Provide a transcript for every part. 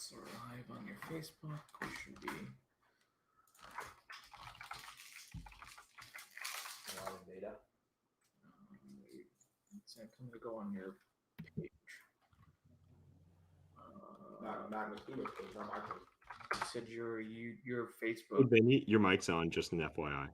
So we're live on your Facebook. We should be live in beta. I'm going to go on your page. Not Mosquito's page, not my page. You said your Hey, Facebook. Benny, your mic's on, just an FYI.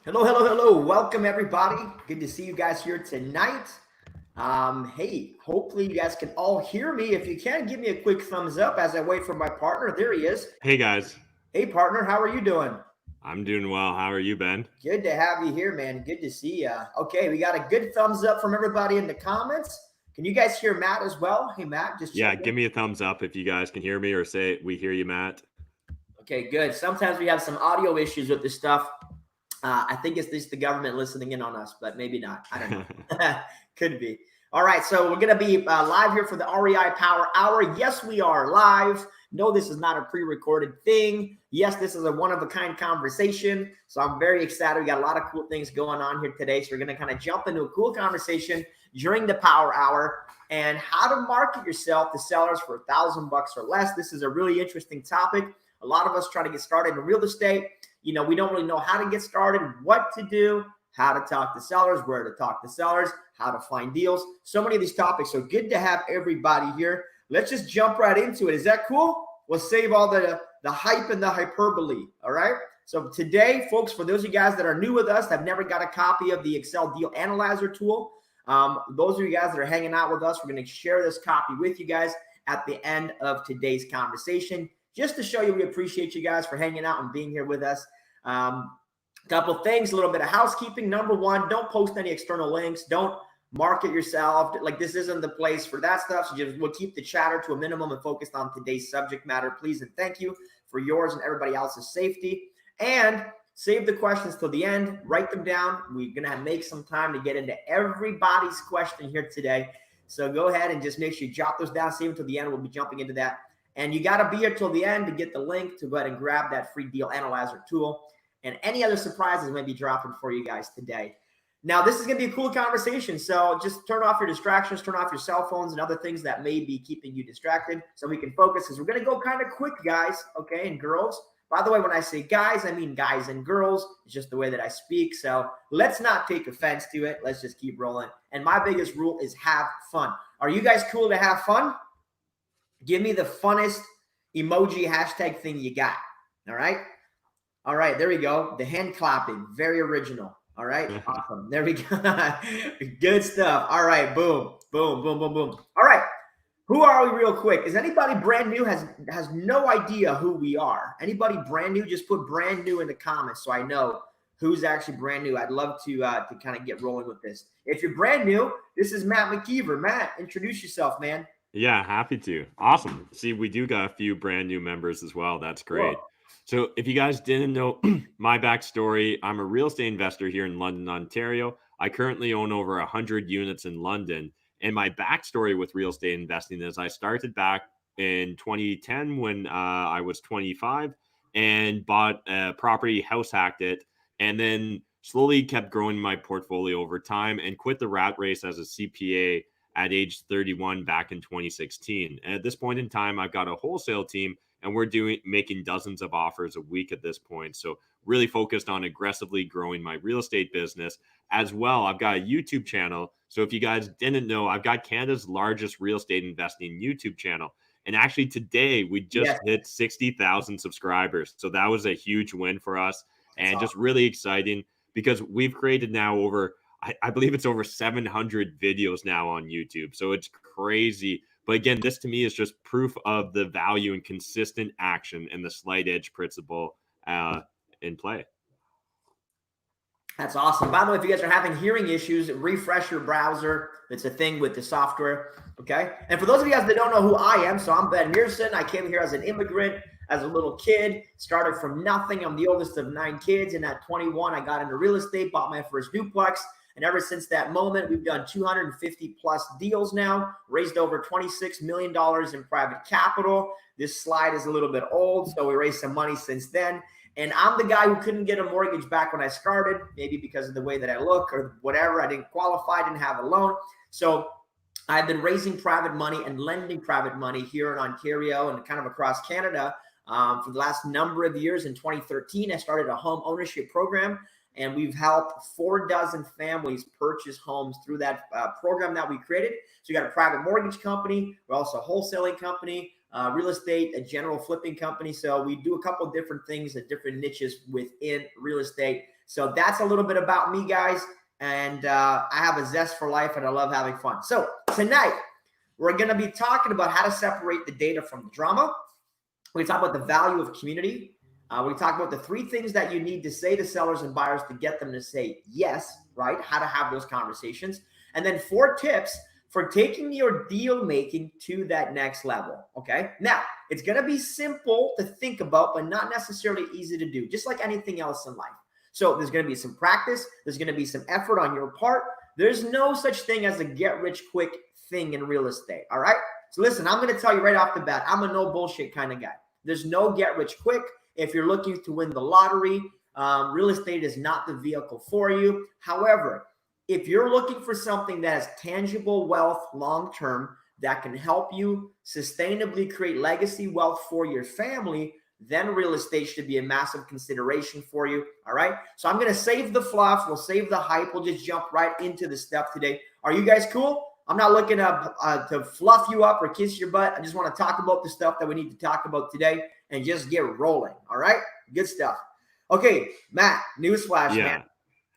Hello, hello, hello. Welcome, everybody. Good to see you guys here tonight. Hey, hopefully you guys can all hear me. If you can, give me a quick thumbs up as I wait for my partner. There he is. Hey guys, Hey, partner, how are you doing? I'm doing well. How are you, Ben? Good to have you here, man. Good to see you. Okay, we got a good thumbs up from everybody in the comments. Can you guys hear Matt as well? Hey, Matt, just Yeah, checking. give me a thumbs up if you guys can hear me or say we hear you, Matt. Okay, good. Sometimes we have some audio issues with this stuff. I think it's just the government listening in on us, but maybe not. I don't know. Could be. All right, so we're going to be live here for the REI Power Hour. Yes, we are live. No, this is not a pre-recorded thing. Yes, this is a one-of-a-kind conversation. So I'm very excited. We got a lot of cool things going on here today. So we're going to kind of jump into a cool conversation during the Power Hour and how to market yourself to sellers for $1,000 or less. This is a really interesting topic. A lot of us try to get started in real estate. We don't really know how to get started, what to do, how to talk to sellers, where to talk to sellers, how to find deals. So many of these topics. So good to have everybody here. Let's just jump right into it. Is that cool? We'll save all the hype and the hyperbole. All right. So today, folks, for those of you guys that are new with us, that have never got a copy of the Excel Deal Analyzer tool, those of you guys that are hanging out with us, we're going to share this copy with you guys at the end of today's conversation, just to show you we appreciate you guys for hanging out and being here with us. Couple things, a little bit of housekeeping. Number one, don't post any external links. Don't market yourself. Like, this isn't the place for that stuff. So we'll keep the chatter to a minimum and focus on today's subject matter, please. And thank you for yours and everybody else's safety. And save the questions till the end. Write them down. We're going to make some time to get into everybody's question here today. So go ahead and just make sure you jot those down. Save them till the end. We'll be jumping into that. And you got to be here till the end to get the link to go ahead and grab that free deal analyzer tool and any other surprises may be dropping for you guys today. Now, this is going to be a cool conversation. So just turn off your distractions, turn off your cell phones and other things that may be keeping you distracted so we can focus. Because we're going to go kind of quick, guys, okay, and girls. By the way, when I say guys, I mean guys and girls. It's just the way that I speak. So let's not take offense to it. Let's just keep rolling. And my biggest rule is have fun. Are you guys cool to have fun? Give me the funnest emoji hashtag thing you got. All right. All right. There we go. The hand clapping. Very original. All right. Awesome. There we go. Good stuff. All right. Boom, boom, boom, boom, boom. All right. Who are we real quick? Is anybody brand new? Has no idea who we are? Anybody brand new? Just put brand new in the comments so I know who's actually brand new. I'd love to kind of get rolling with this. If you're brand new, this is Matt McKeever. Matt, introduce yourself, man. Yeah, happy to. Awesome. See, we do got a few brand new members as well. That's great. Cool. So if you guys didn't know my backstory, I'm a real estate investor here in London, Ontario. I currently own over 100 units in London. And my backstory with real estate investing is I started back in 2010 when I was 25 and bought a property, house hacked it, and then slowly kept growing my portfolio over time and quit the rat race as a CPA at age 31 back in 2016. And at this point in time, I've got a wholesale team and we're making dozens of offers a week at this point. So really focused on aggressively growing my real estate business as well. I've got a YouTube channel. So if you guys didn't know, I've got Canada's largest real estate investing YouTube channel. And actually today we just hit 60,000 subscribers. So that was a huge win for us. That's and awesome. Just really exciting because we've created now over, I believe it's over 700 videos now on YouTube. So it's crazy. But again, this to me is just proof of the value and consistent action and the slight edge principle in play. That's awesome. By the way, if you guys are having hearing issues, refresh your browser. It's a thing with the software. Okay. And for those of you guys that don't know who I am, so I'm Ben Mearson. I came here as an immigrant, as a little kid, started from nothing. I'm the oldest of 9 kids. And at 21, I got into real estate, bought my first duplex. And ever since that moment, we've done 250 plus deals now, raised over $26 million in private capital. This slide is a little bit old, so we raised some money since then. And I'm the guy who couldn't get a mortgage back when I started, maybe because of the way that I look or whatever. I didn't qualify, didn't have a loan. So I've been raising private money and lending private money here in Ontario and kind of across Canada for the last number of years. In 2013, I started a home ownership program. And we've helped 4 dozen families purchase homes through that program that we created. So you got a private mortgage company. We're also a wholesaling company, real estate, a general flipping company. So we do a couple of different things at different niches within real estate. So that's a little bit about me, guys. And I have a zest for life and I love having fun. So tonight, we're going to be talking about how to separate the data from the drama. We talk about the value of community. We talk about the 3 things that you need to say to sellers and buyers to get them to say yes, right? How to have those conversations. And then 4 tips for taking your deal making to that next level. Okay. Now, it's going to be simple to think about, but not necessarily easy to do, just like anything else in life. So there's going to be some practice. There's going to be some effort on your part. There's no such thing as a get rich quick thing in real estate. All right. So listen, I'm going to tell you right off the bat, I'm a no bullshit kind of guy. There's no get rich quick. If you're looking to win the lottery, real estate is not the vehicle for you. However, if you're looking for something that has tangible wealth long-term that can help you sustainably create legacy wealth for your family, then real estate should be a massive consideration for you. All right. So I'm going to save the fluff. We'll save the hype. We'll just jump right into the stuff today. Are you guys cool? I'm not looking to fluff you up or kiss your butt. I just want to talk about the stuff that we need to talk about today and just get rolling. All right. Good stuff. Okay, Matt, newsflash, man.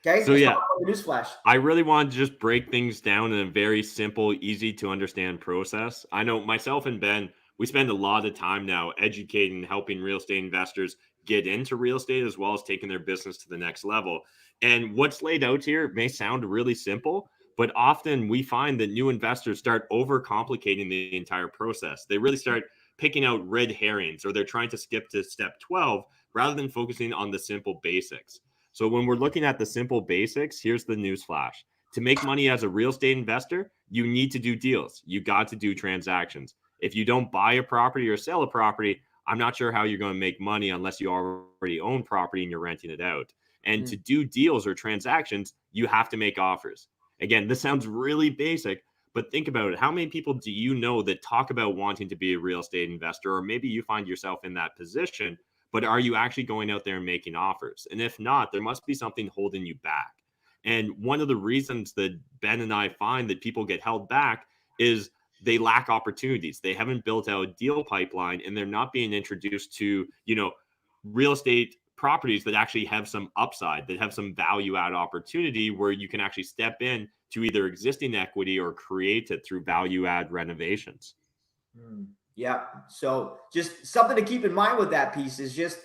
Okay. So yeah, newsflash. I really want to just break things down in a very simple, easy to understand process. I know myself and Ben, we spend a lot of time now educating, helping real estate investors get into real estate, as well as taking their business to the next level. And what's laid out here may sound really simple, but often we find that new investors start overcomplicating the entire process. They really start picking out red herrings, or they're trying to skip to step 12 rather than focusing on the simple basics. So when we're looking at the simple basics, here's the newsflash. To make money as a real estate investor, you need to do deals. You got to do transactions. If you don't buy a property or sell a property, I'm not sure how you're going to make money unless you already own property and you're renting it out. And to do deals or transactions, you have to make offers. Again, this sounds really basic, but think about it. How many people do you know that talk about wanting to be a real estate investor? Or maybe you find yourself in that position, but are you actually going out there and making offers? And if not, there must be something holding you back. And one of the reasons that Ben and I find that people get held back is they lack opportunities. They haven't built out a deal pipeline, and they're not being introduced to, real estate properties that actually have some upside, that have some value add opportunity where you can actually step in to either existing equity or create it through value add renovations. Yeah. So just something to keep in mind with that piece is just,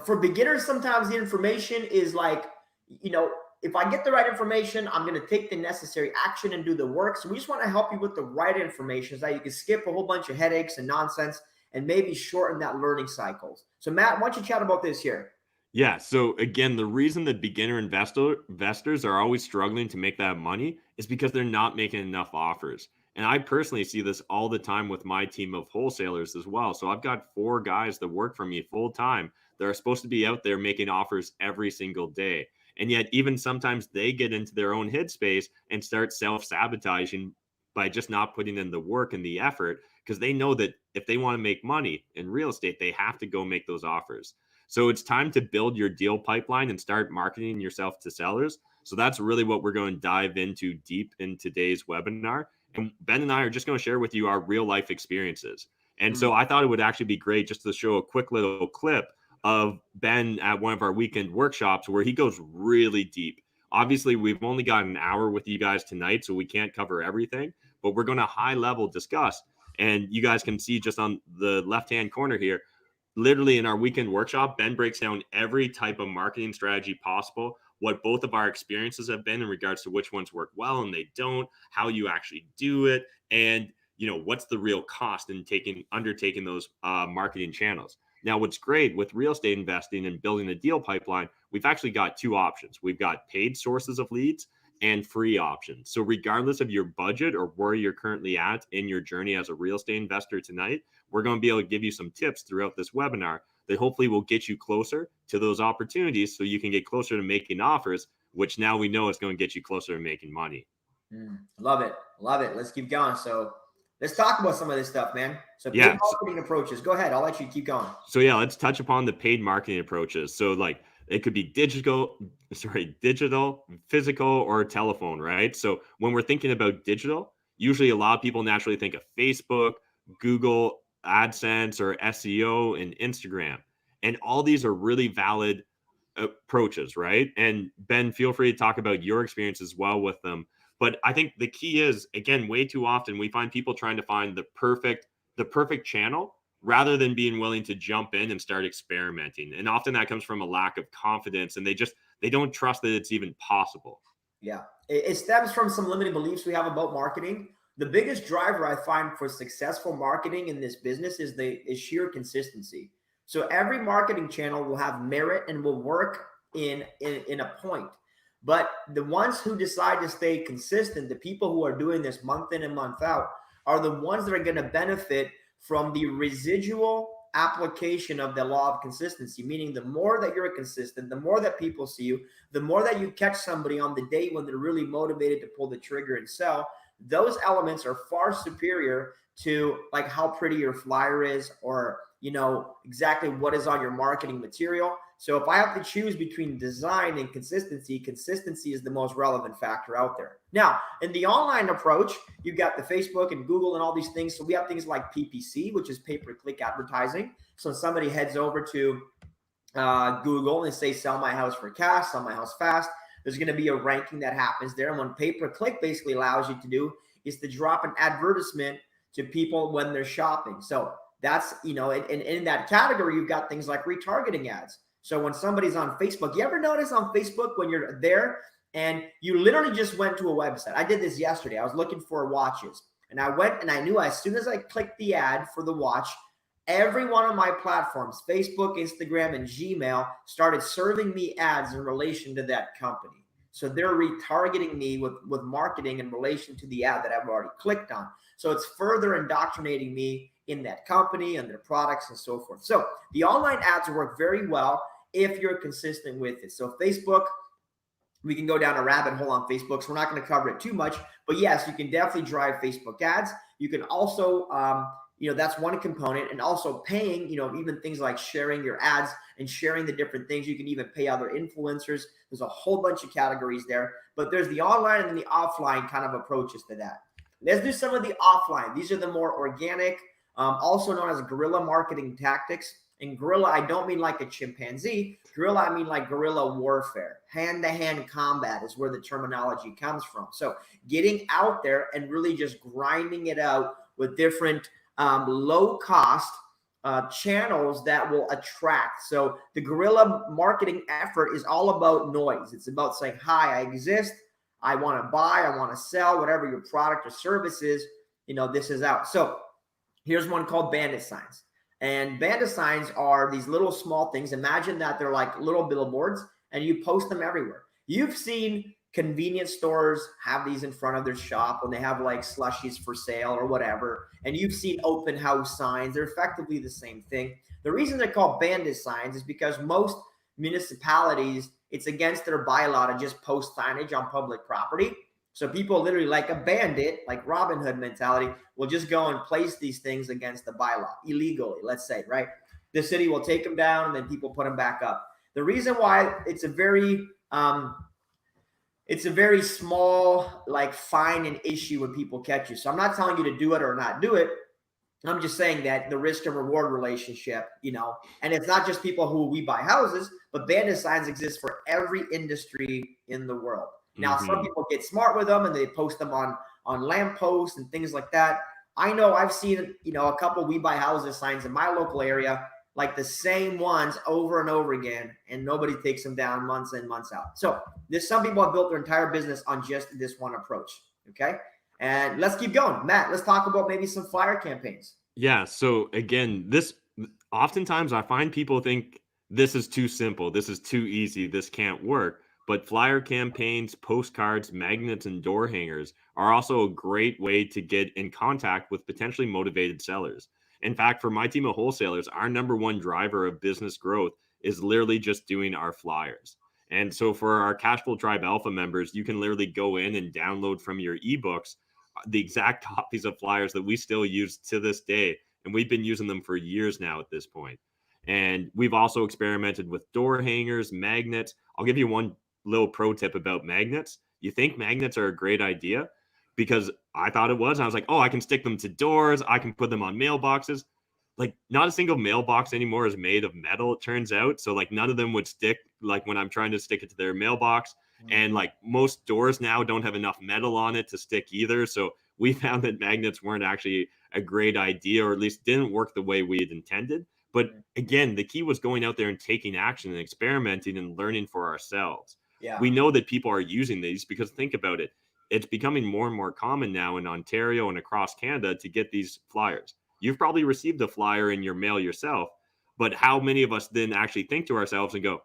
for beginners, sometimes the information is like, if I get the right information, I'm going to take the necessary action and do the work. So we just want to help you with the right information so that you can skip a whole bunch of headaches and nonsense and maybe shorten that learning cycles. So Matt, why don't you chat about this here? Yeah. So again, the reason that beginner investors are always struggling to make that money is because they're not making enough offers. And I personally see this all the time with my team of wholesalers as well. So I've got 4 guys that work for me full time. They're supposed to be out there making offers every single day. And yet even sometimes they get into their own headspace and start self-sabotaging by just not putting in the work and the effort, because they know that if they want to make money in real estate, they have to go make those offers. So it's time to build your deal pipeline and start marketing yourself to sellers. So that's really what we're going to dive into deep in today's webinar. And Ben and I are just going to share with you our real life experiences. And so I thought it would actually be great just to show a quick little clip of Ben at one of our weekend workshops where he goes really deep. Obviously, we've only got an hour with you guys tonight, so we can't cover everything, but we're going to high level discuss. And you guys can see just on the left-hand corner here, literally in our weekend workshop, Ben breaks down every type of marketing strategy possible, what both of our experiences have been in regards to which ones work well and they don't, how you actually do it, and what's the real cost in undertaking those marketing channels. Now, what's great with real estate investing and building a deal pipeline, we've actually got 2 options. We've got paid sources of leads and free options. So regardless of your budget or where you're currently at in your journey as a real estate investor tonight, we're going to be able to give you some tips throughout this webinar that hopefully will get you closer to those opportunities so you can get closer to making offers, which now we know is going to get you closer to making money. Love it. Love it. Let's keep going. So let's talk about some of this stuff, man. So paid marketing approaches. Go ahead. I'll let you keep going. So yeah, let's touch upon the paid marketing approaches. So like it could be digital, physical, or telephone, right? So when we're thinking about digital, usually a lot of people naturally think of Facebook, Google, AdSense, or SEO and Instagram. And all these are really valid approaches, right? And Ben, feel free to talk about your experience as well with them. But I think the key is, again, way too often we find people trying to find the perfect channel rather than being willing to jump in and start experimenting. And often that comes from a lack of confidence, and they don't trust that it's even possible. Yeah, it stems from some limiting beliefs we have about marketing. The biggest driver I find for successful marketing in this business is sheer consistency. So every marketing channel will have merit and will work in a point. But the ones who decide to stay consistent, the people who are doing this month in and month out, are the ones that are going to benefit from the residual application of the law of consistency. Meaning, the more that you're consistent, the more that people see you, the more that you catch somebody on the day when they're really motivated to pull the trigger and sell. Those elements are far superior to like how pretty your flyer is, or exactly what is on your marketing material. So if I have to choose between design and consistency, consistency is the most relevant factor out there. Now, in the online approach, you've got the Facebook and Google and all these things. So we have things like PPC, which is pay-per-click advertising. So somebody heads over to Google and say, sell my house for cash, sell my house fast. There's going to be a ranking that happens there. And what pay-per-click basically allows you to do is to drop an advertisement to people when they're shopping. So that's, in that category, you've got things like retargeting ads. So when somebody's on Facebook, you ever notice on Facebook when you're there and you literally just went to a website? I did this yesterday. I was looking for watches, and I went and I knew as soon as I clicked the ad for the watch, every one of my platforms, Facebook, Instagram, and Gmail, started serving me ads in relation to that company. So they're retargeting me with marketing in relation to the ad that I've already clicked on. So it's further indoctrinating me in that company and their products and so forth. So the online ads work very well if you're consistent with it. So Facebook, we can go down a rabbit hole on Facebook, so we're not going to cover it too much. But yes, you can definitely drive Facebook ads. You can also, that's one component. And also paying, even things like sharing your ads and sharing the different things. You can even pay other influencers. There's a whole bunch of categories there. But there's the online and the offline kind of approaches to that. Let's do some of the offline. These are the more organic, also known as guerrilla marketing tactics. And guerrilla, I don't mean like a chimpanzee. Guerrilla, I mean like guerrilla warfare. Hand-to-hand combat is where the terminology comes from. So getting out there and really just grinding it out with different low-cost channels that will attract. So the guerrilla marketing effort is all about noise. It's about saying, hi, I exist. I want to buy. I want to sell. Whatever your product or service is, this is out. So here's one called bandit signs. And bandit signs are these little small things. Imagine that they're like little billboards and you post them everywhere. You've seen convenience stores have these in front of their shop when they have like slushies for sale or whatever. And you've seen open house signs. They're effectively the same thing. The reason they're called bandit signs is because most municipalities, it's against their bylaw to just post signage on public property. So people literally, like a bandit, like Robin Hood mentality, will just go and place these things against the bylaw illegally, let's say, right? The city will take them down and then people put them back up. The reason why it's a very small, like, fine and issue when people catch you. So I'm not telling you to do it or not do it. I'm just saying that the risk and reward relationship, and it's not just people who we buy houses, but bandit signs exist for every industry in the world. Now, some people get smart with them and they post them on lampposts and things like that. I know I've seen, a couple We Buy Houses signs in my local area, like the same ones over and over again, and nobody takes them down months in, months out. So there's some people have built their entire business on just this one approach. Okay. And let's keep going. Matt, let's talk about maybe some flyer campaigns. Yeah. So again, oftentimes I find people think this is too simple. This is too easy. This can't work. But flyer campaigns, postcards, magnets, and door hangers are also a great way to get in contact with potentially motivated sellers. In fact, for my team of wholesalers, our number one driver of business growth is literally just doing our flyers. And so for our CashFlow Tribe Alpha members, you can literally go in and download from your ebooks the exact copies of flyers that we still use to this day. And we've been using them for years now at this point. And we've also experimented with door hangers, magnets. I'll give you one little pro tip about magnets. You think magnets are a great idea? Because I thought it was. I was like, oh, I can stick them to doors. I can put them on mailboxes. like not a single mailbox anymore is made of metal, it turns out. So like none of them would stick like when I'm trying to stick it to their mailbox. And like most doors now don't have enough metal on it to stick either. So we found that magnets weren't actually a great idea, or at least didn't work the way we had intended. But again, the key was going out there and taking action and experimenting and learning for ourselves. Yeah. We know that people are using these because think about it. It's becoming more and more common now in Ontario and across Canada to get these flyers. You've probably received a flyer in your mail yourself, but how many of us then actually think to ourselves and go,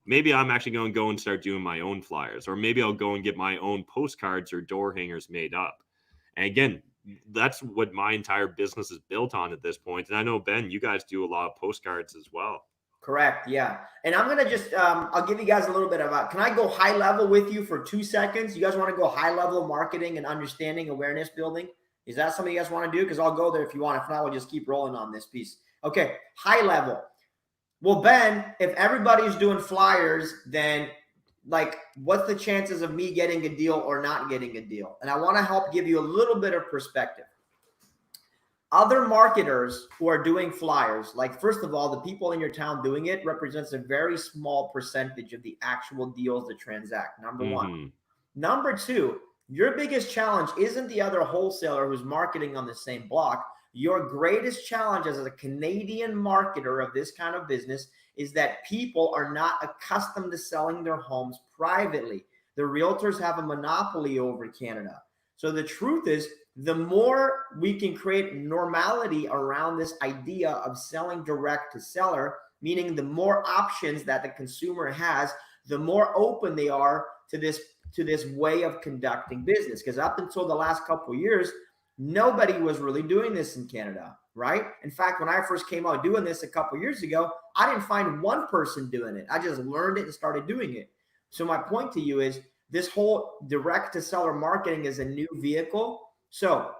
maybe I'm actually going to go and start doing my own flyers, or maybe I'll go and get my own postcards or door hangers made up. And again, that's what my entire business is built on at this point. And I know, Ben, you guys do a lot of postcards as well. Correct. Yeah. And I'm going to just, I'll give you guys a little bit of can I go high level with you for 2 seconds? You guys want to go high level marketing and understanding awareness building? Is that something you guys want to do? Because I'll go there if you want. If not, we'll just keep rolling on this piece. Okay. High level. Well, Ben, if everybody's doing flyers, then like, what's the chances of me getting a deal or not getting a deal? And I want to help give you a little bit of perspective. Other marketers who are doing flyers, like, first of all, the people in your town doing it represents a very small percentage of the actual deals that transact. Number one. Number two, your biggest challenge isn't the other wholesaler who's marketing on the same block. Your greatest challenge as a Canadian marketer of this kind of business is that people are not accustomed to selling their homes privately. The realtors have a monopoly over Canada. So the truth is, the more we can create normality around this idea of selling direct to seller, meaning the more options that the consumer has, the more open they are to this way of conducting business. Because up until the last couple of years, nobody was really doing this in Canada, right? In fact, when I first came out doing this a couple of years ago, I didn't find one person doing it. I just learned it and started doing it. So my point to you is this whole direct to seller marketing is a new vehicle. So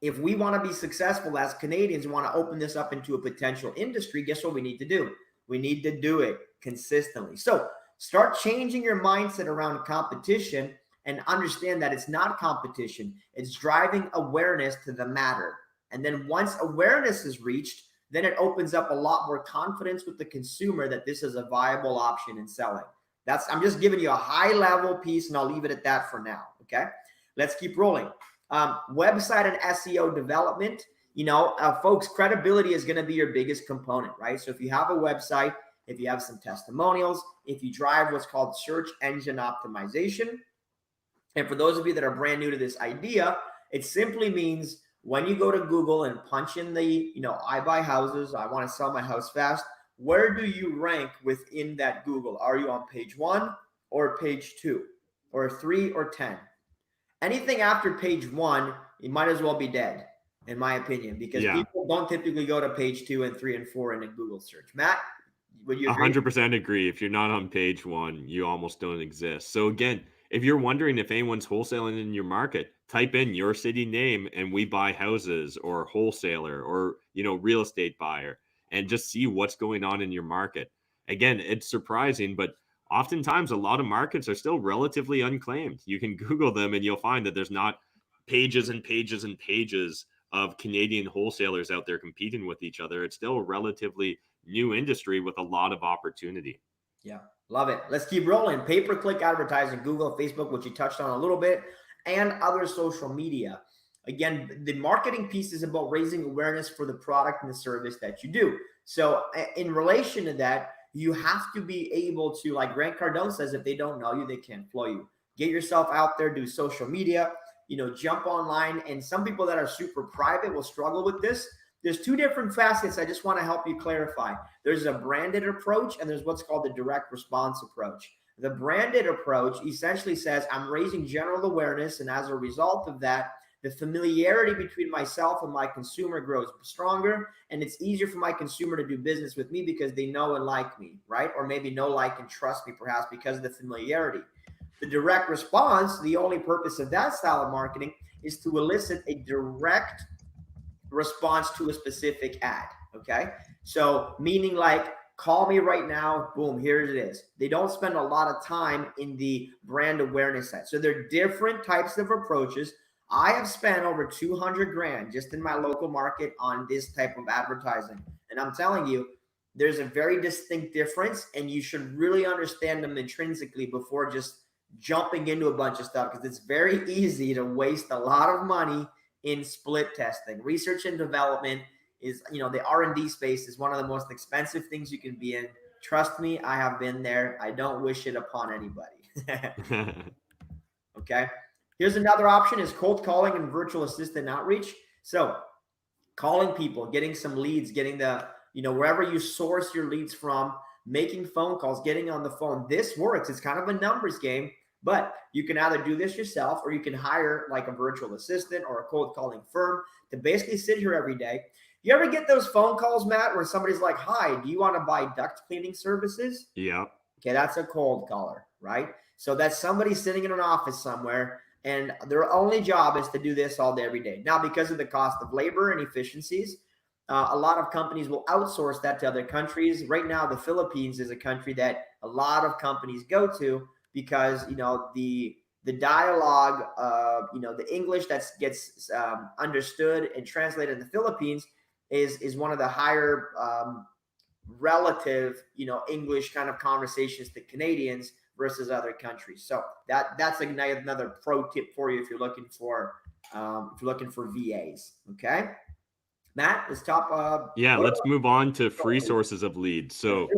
if we want to be successful as Canadians, want to open this up into a potential industry, guess what we need to do? We need to do it consistently. So start changing your mindset around competition and understand that it's not competition. It's driving awareness to the matter. And then once awareness is reached, then it opens up a lot more confidence with the consumer that this is a viable option in selling. I'm just giving you a high level piece, and I'll leave it at that for now. Okay, let's keep rolling. Website and SEO development. Folks, credibility is going to be your biggest component, right? So if you have a website, if you have some testimonials, if you drive what's called search engine optimization, and for those of you that are brand new to this idea, it simply means when you go to Google and punch in the, I buy houses, I want to sell my house fast, where do you rank within that Google? Are you on page 1 or page 2 or 3 or 10? Anything after page 1, you might as well be dead, in my opinion, because people don't typically go to page 2 and 3 and 4 in a Google search. Matt, would you agree? 100% agree. If you're not on page 1, you almost don't exist. So again, if you're wondering if anyone's wholesaling in your market, type in your city name and we buy houses or wholesaler or, real estate buyer, and just see what's going on in your market. Again, it's surprising, but oftentimes a lot of markets are still relatively unclaimed. You can Google them and you'll find that there's not pages and pages and pages of Canadian wholesalers out there competing with each other. It's still a relatively new industry with a lot of opportunity. Yeah, love it. Let's keep rolling. Pay-per-click advertising, Google, Facebook, which you touched on a little bit, and other social media. Again, the marketing piece is about raising awareness for the product and the service that you do. So in relation to that, you have to be able to, like Grant Cardone says, if they don't know you, they can't flow you. Get yourself out there, do social media, jump online. And some people that are super private will struggle with this. There's 2 different facets I just want to help you clarify. There's a branded approach and there's what's called the direct response approach. The branded approach essentially says I'm raising general awareness, and as a result of that, the familiarity between myself and my consumer grows stronger, and it's easier for my consumer to do business with me because they know and like me, right? Or maybe know, like, and trust me perhaps because of the familiarity. The direct response, the only purpose of that style of marketing is to elicit a direct response to a specific ad, okay? So meaning like, call me right now, boom, here it is. They don't spend a lot of time in the brand awareness side. So there are different types of approaches. I have spent over 200 grand just in my local market on this type of advertising. And I'm telling you, there's a very distinct difference, and you should really understand them intrinsically before just jumping into a bunch of stuff, because it's very easy to waste a lot of money in split testing. Research and development is, the R&D space is one of the most expensive things you can be in. Trust me, I have been there. I don't wish it upon anybody. Okay. Here's another option is cold calling and virtual assistant outreach. So calling people, getting some leads, getting the, wherever you source your leads from, making phone calls, getting on the phone. This works. It's kind of a numbers game, but you can either do this yourself or you can hire like a virtual assistant or a cold calling firm to basically sit here every day. You ever get those phone calls, Matt, where somebody's like, hi, do you want to buy duct cleaning services? Yeah. Okay, that's a cold caller, right? So that's somebody sitting in an office somewhere, and their only job is to do this all day, every day. Now, because of the cost of labor and efficiencies, a lot of companies will outsource that to other countries. Right now, the Philippines is a country that a lot of companies go to because, the dialogue, the English that gets understood and translated in the Philippines is one of the higher relative, English kind of conversations to Canadians versus other countries. So that's another pro tip for you if you're looking for VAs. Okay, Matt, let's top. Let's move on to free sources of leads. So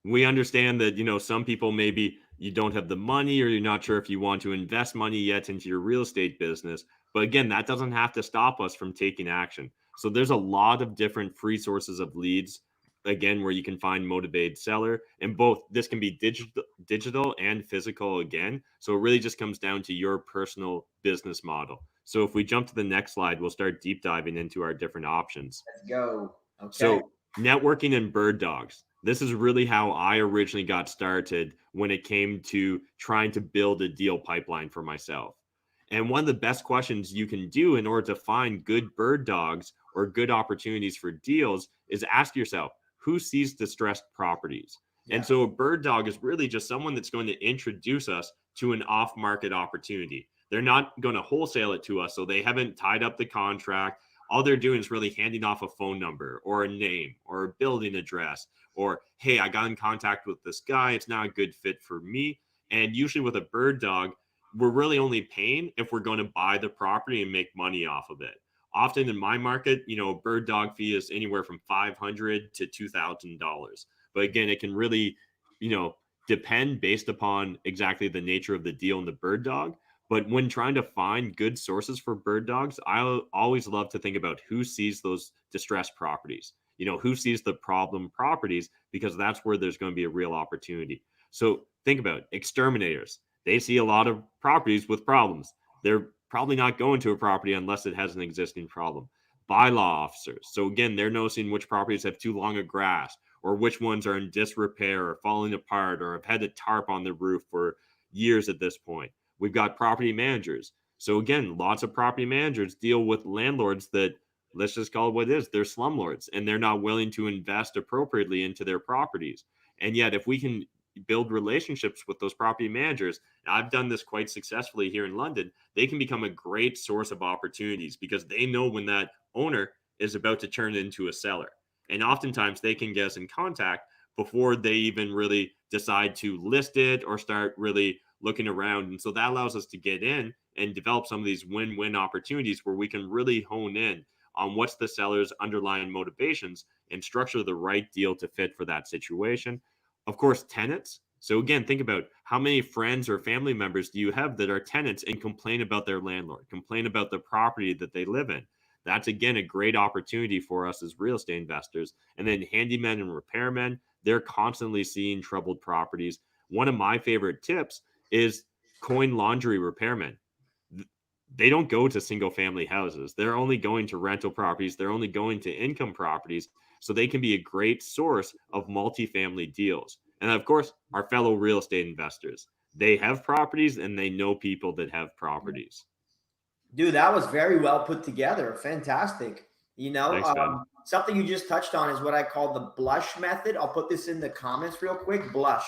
we understand that, some people, maybe you don't have the money or you're not sure if you want to invest money yet into your real estate business. But again, that doesn't have to stop us from taking action. So there's a lot of different free sources of leads, again, where you can find motivated seller, and both this can be digital and physical again. So it really just comes down to your personal business model. So if we jump to the next slide, we'll start deep diving into our different options. Let's go. Okay. So networking and bird dogs. This is really how I originally got started when it came to trying to build a deal pipeline for myself. And one of the best questions you can do in order to find good bird dogs or good opportunities for deals is ask yourself, who sees distressed properties? Yeah. And so a bird dog is really just someone that's going to introduce us to an off-market opportunity. They're not going to wholesale it to us, so they haven't tied up the contract. All they're doing is really handing off a phone number or a name or a building address or, hey, I got in contact with this guy. It's not a good fit for me. And usually with a bird dog, we're really only paying if we're going to buy the property and make money off of it. Often in my market, a bird dog fee is anywhere from $500 to $2,000. But again, it can really, depend based upon exactly the nature of the deal and the bird dog. But when trying to find good sources for bird dogs, I always love to think about who sees those distressed properties, who sees the problem properties, because that's where there's going to be a real opportunity. So think about exterminators. They see a lot of properties with problems. They're probably not going to a property unless it has an existing problem. Bylaw officers. So again, they're noticing which properties have too long of grass, or which ones are in disrepair or falling apart or have had a tarp on the roof for years at this point. We've got property managers. So again, lots of property managers deal with landlords that, let's just call it what it is, they're slumlords, and they're not willing to invest appropriately into their properties. And yet, if we can build relationships with those property managers, and I've done this quite successfully here in London, they can become a great source of opportunities because they know when that owner is about to turn into a seller. And oftentimes they can get us in contact before they even really decide to list it or start really looking around. And so that allows us to get in and develop some of these win-win opportunities where we can really hone in on what's the seller's underlying motivations and structure the right deal to fit for that situation. Of course, tenants. So again, think about how many friends or family members do you have that are tenants and complain about their landlord, complain about the property that they live in. That's, again, a great opportunity for us as real estate investors. And then handymen and repairmen, they're constantly seeing troubled properties. One of my favorite tips is coin laundry repairmen. They don't go to single family houses. They're only going to rental properties. They're only going to income properties. So they can be a great source of multifamily deals. And of course, our fellow real estate investors, they have properties and they know people that have properties. Dude, that was very well put together. Fantastic. Thanks, something you just touched on is what I call the blush method. I'll put this in the comments real quick. Blush.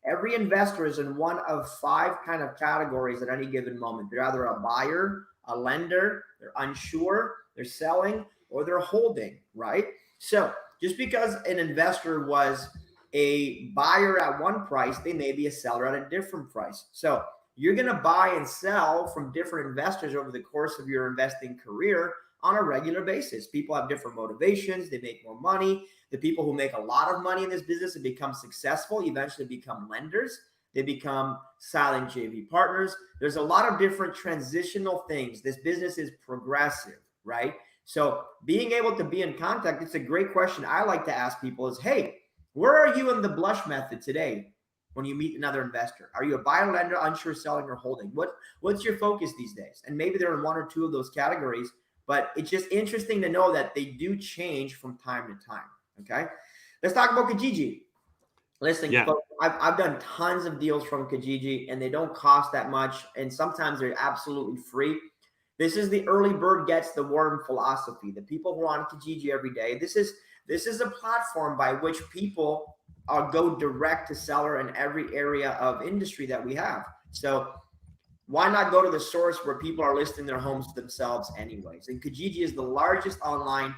every investor is in one of 5 kind of categories at any given moment. They're either a buyer, a lender, they're unsure, they're selling, or they're holding, right? So just because an investor was a buyer at one price, they may be a seller at a different price. So you're going to buy and sell from different investors over the course of your investing career on a regular basis. People have different motivations. They make more money. The people who make a lot of money in this business and become successful eventually become lenders. They become silent JV partners. There's a lot of different transitional things. This business is progressive, right? So being able to be in contact, it's a great question I like to ask people is, hey, where are you in the blush method today when you meet another investor? Are you a buyer, lender, unsure, selling, or holding? What's your focus these days? And maybe they're in 1 or 2 of those categories, but it's just interesting to know that they do change from time to time, okay? Let's talk about Kijiji. Listen, folks, I've done tons of deals from Kijiji, and they don't cost that much, and sometimes they're absolutely free. This is the early bird gets the worm philosophy. The people who are on Kijiji every day, this is a platform by which people go direct to seller in every area of industry that we have. So why not go to the source where people are listing their homes themselves anyways? And Kijiji is the largest online,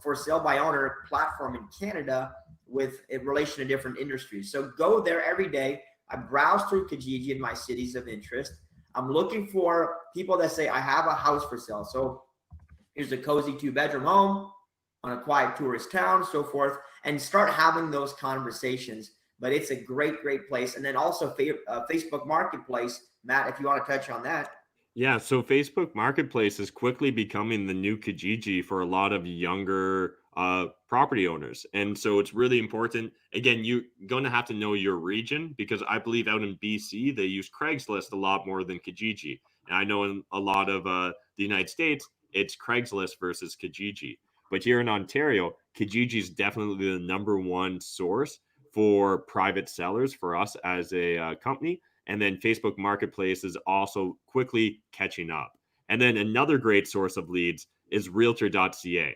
for sale by owner platform in Canada with in relation to different industries. So go there every day. I browse through Kijiji in my cities of interest. I'm looking for people that say, I have a house for sale. So here's a cozy 2-bedroom home on a quiet tourist town, so forth, and start having those conversations. But it's a great, great place. And then also Facebook Marketplace. Matt, if you want to touch on that. Yeah, so Facebook Marketplace is quickly becoming the new Kijiji for a lot of younger property owners. And so it's really important. Again, you're going to have to know your region, because I believe out in BC, they use Craigslist a lot more than Kijiji. And I know in a lot of the United States, it's Craigslist versus Kijiji. But here in Ontario, Kijiji is definitely the number 1 source for private sellers for us as a company. And then Facebook Marketplace is also quickly catching up. And then another great source of leads is realtor.ca.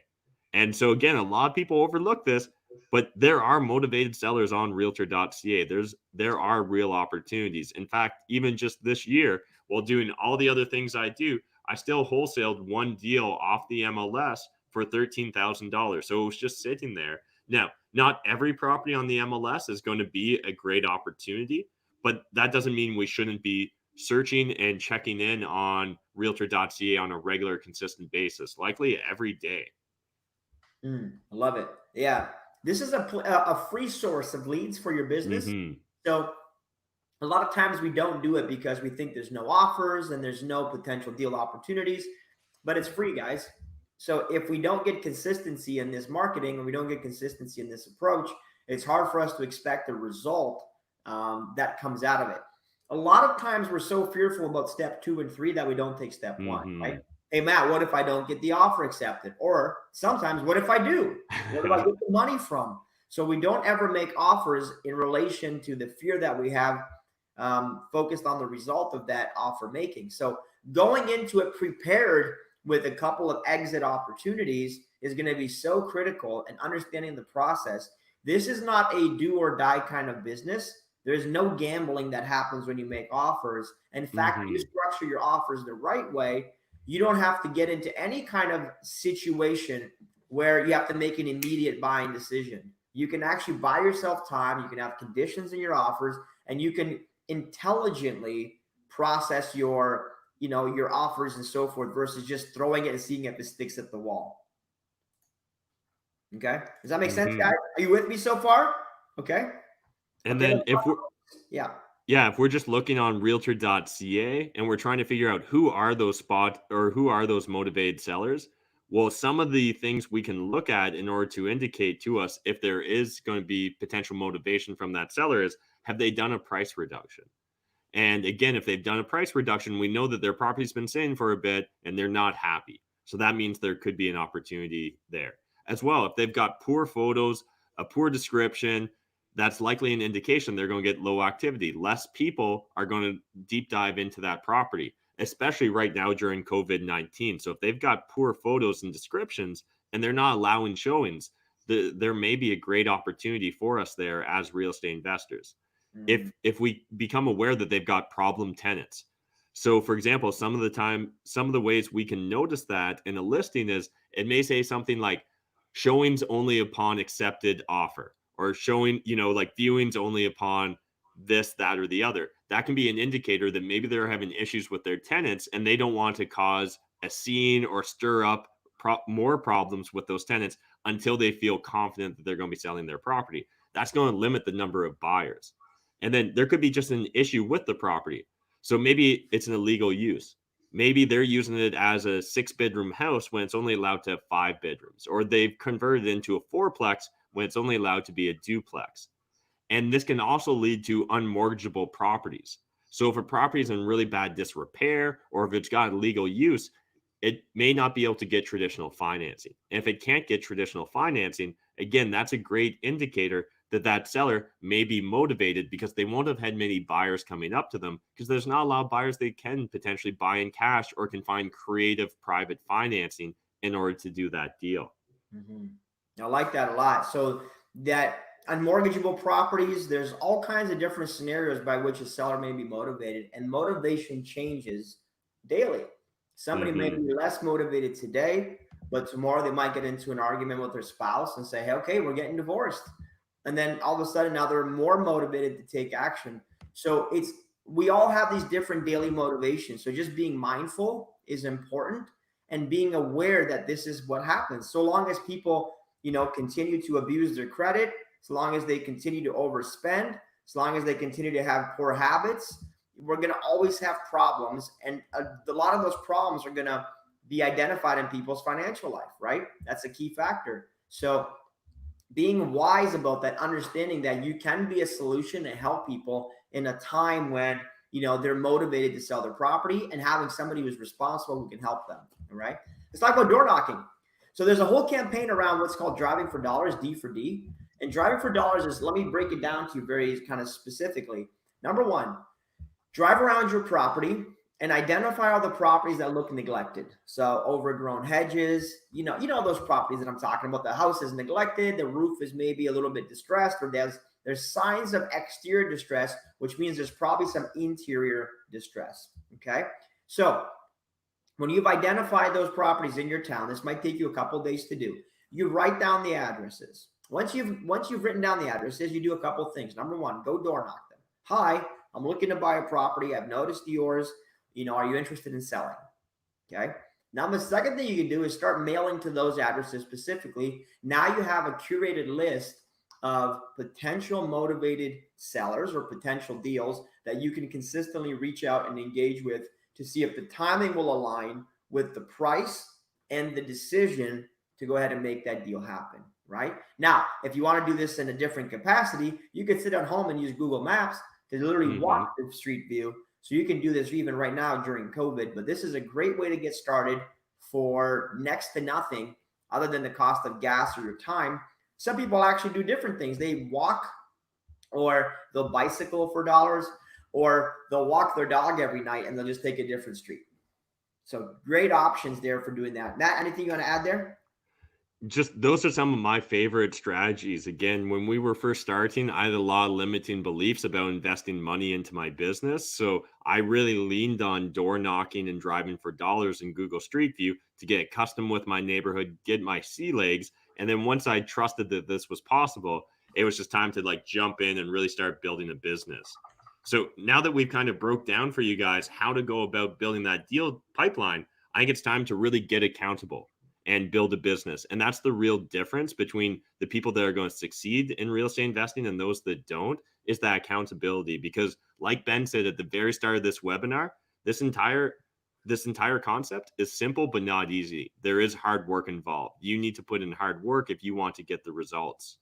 And so again, a lot of people overlook this, but there are motivated sellers on realtor.ca. There are real opportunities. In fact, even just this year, while doing all the other things I do, I still wholesaled 1 deal off the MLS for $13,000. So it was just sitting there. Now, not every property on the MLS is going to be a great opportunity, but that doesn't mean we shouldn't be searching and checking in on realtor.ca on a regular, consistent basis, likely every day. I love it. Yeah. This is a free source of leads for your business. Mm-hmm. So a lot of times we don't do it because we think there's no offers and there's no potential deal opportunities, but it's free, guys. So if we don't get consistency in this marketing, or we don't get consistency in this approach, it's hard for us to expect a result that comes out of it. A lot of times we're so fearful about step 2 and 3 that we don't take step 1, right? Hey, Matt, what if I don't get the offer accepted? Or sometimes, what if I do? Where do I get the money from? So we don't ever make offers in relation to the fear that we have focused on the result of that offer making. So going into it prepared with a couple of exit opportunities is going to be so critical, and understanding the process. This is not a do or die kind of business. There's no gambling that happens when you make offers. In fact, when you structure your offers the right way, you don't have to get into any kind of situation where you have to make an immediate buying decision. You can actually buy yourself time. You can have conditions in your offers, and you can intelligently process your offers and so forth, versus just throwing it and seeing if it sticks at the wall. Okay. Does that make sense, guys? Are you with me so far? Okay. And then if we're just looking on realtor.ca and we're trying to figure out who are those motivated sellers, well, some of the things we can look at in order to indicate to us if there is going to be potential motivation from that seller is, have they done a price reduction? And again, if they've done a price reduction, we know that their property's been sitting for a bit and they're not happy. So that means there could be an opportunity there. As well, if they've got poor photos, a poor description, that's likely an indication they're going to get low activity. Less people are going to deep dive into that property, especially right now during COVID-19. So if they've got poor photos and descriptions and they're not allowing showings, there may be a great opportunity for us there as real estate investors. if we become aware that they've got problem tenants. So for example, some of the ways we can notice that in a listing is it may say something like showings only upon accepted offer, or showing, like viewings only upon this, that, or the other. That can be an indicator that maybe they're having issues with their tenants and they don't want to cause a scene or stir up more problems with those tenants until they feel confident that they're going to be selling their property. That's going to limit the number of buyers. And then there could be just an issue with the property. So maybe it's an illegal use. Maybe they're using it as a 6-bedroom house when it's only allowed to have 5 bedrooms, or they've converted it into a 4-plex when it's only allowed to be a duplex. And this can also lead to unmortgageable properties. So if a property is in really bad disrepair, or if it's got illegal use, it may not be able to get traditional financing. And if it can't get traditional financing, again, that's a great indicator that seller may be motivated because they won't have had many buyers coming up to them, because there's not a lot of buyers they can potentially buy in cash or can find creative private financing in order to do that deal. I like that a lot. So that unmortgageable properties, there's all kinds of different scenarios by which a seller may be motivated, and motivation changes daily. Somebody may be less motivated today, but tomorrow they might get into an argument with their spouse and say, hey, okay, we're getting divorced. And then all of a sudden now they're more motivated to take action. So we all have these different daily motivations. So just being mindful is important, and being aware that this is what happens. So long as people, continue to abuse their credit, as long as they continue to overspend, as long as they continue to have poor habits, we're going to always have problems. And a lot of those problems are going to be identified in people's financial life, right? That's a key factor. So being wise about that, understanding that you can be a solution to help people in a time when, they're motivated to sell their property, and having somebody who's responsible who can help them. All right. Let's talk about door knocking. So there's a whole campaign around what's called driving for dollars, D for D. And driving for dollars is, let me break it down to you very kind of specifically. Number one, drive around your property and identify all the properties that look neglected. So overgrown hedges, those properties that I'm talking about. The house is neglected, the roof is maybe a little bit distressed, or there's signs of exterior distress, which means there's probably some interior distress. Okay. So when you've identified those properties in your town, this might take you a couple of days to do. You write down the addresses. Once you've written down the addresses, you do a couple of things. Number one, go door knock them. Hi, I'm looking to buy a property. I've noticed yours. Are you interested in selling? Okay. Now, the second thing you can do is start mailing to those addresses specifically. Now you have a curated list of potential motivated sellers or potential deals that you can consistently reach out and engage with to see if the timing will align with the price and the decision to go ahead and make that deal happen. Right now, if you want to do this in a different capacity, you can sit at home and use Google Maps to literally walk the street view. So you can do this even right now during COVID, but this is a great way to get started for next to nothing other than the cost of gas or your time. Some people actually do different things. They walk, or they'll bicycle for dollars, or they'll walk their dog every night and they'll just take a different street. So great options there for doing that. Matt, anything you want to add there? Just those are some of my favorite strategies. Again, when we were first starting, I had a lot of limiting beliefs about investing money into my business. So I really leaned on door knocking and driving for dollars in Google Street View to get accustomed with my neighborhood, get my sea legs. And then once I trusted that this was possible, it was just time to jump in and really start building a business. So now that we've kind of broke down for you guys how to go about building that deal pipeline, I think it's time to really get accountable and build a business. And that's the real difference between the people that are going to succeed in real estate investing and those that don't, is that accountability. Because like Ben said at the very start of this webinar, this entire concept is simple but not easy. There is hard work involved. You need to put in hard work if you want to get the results.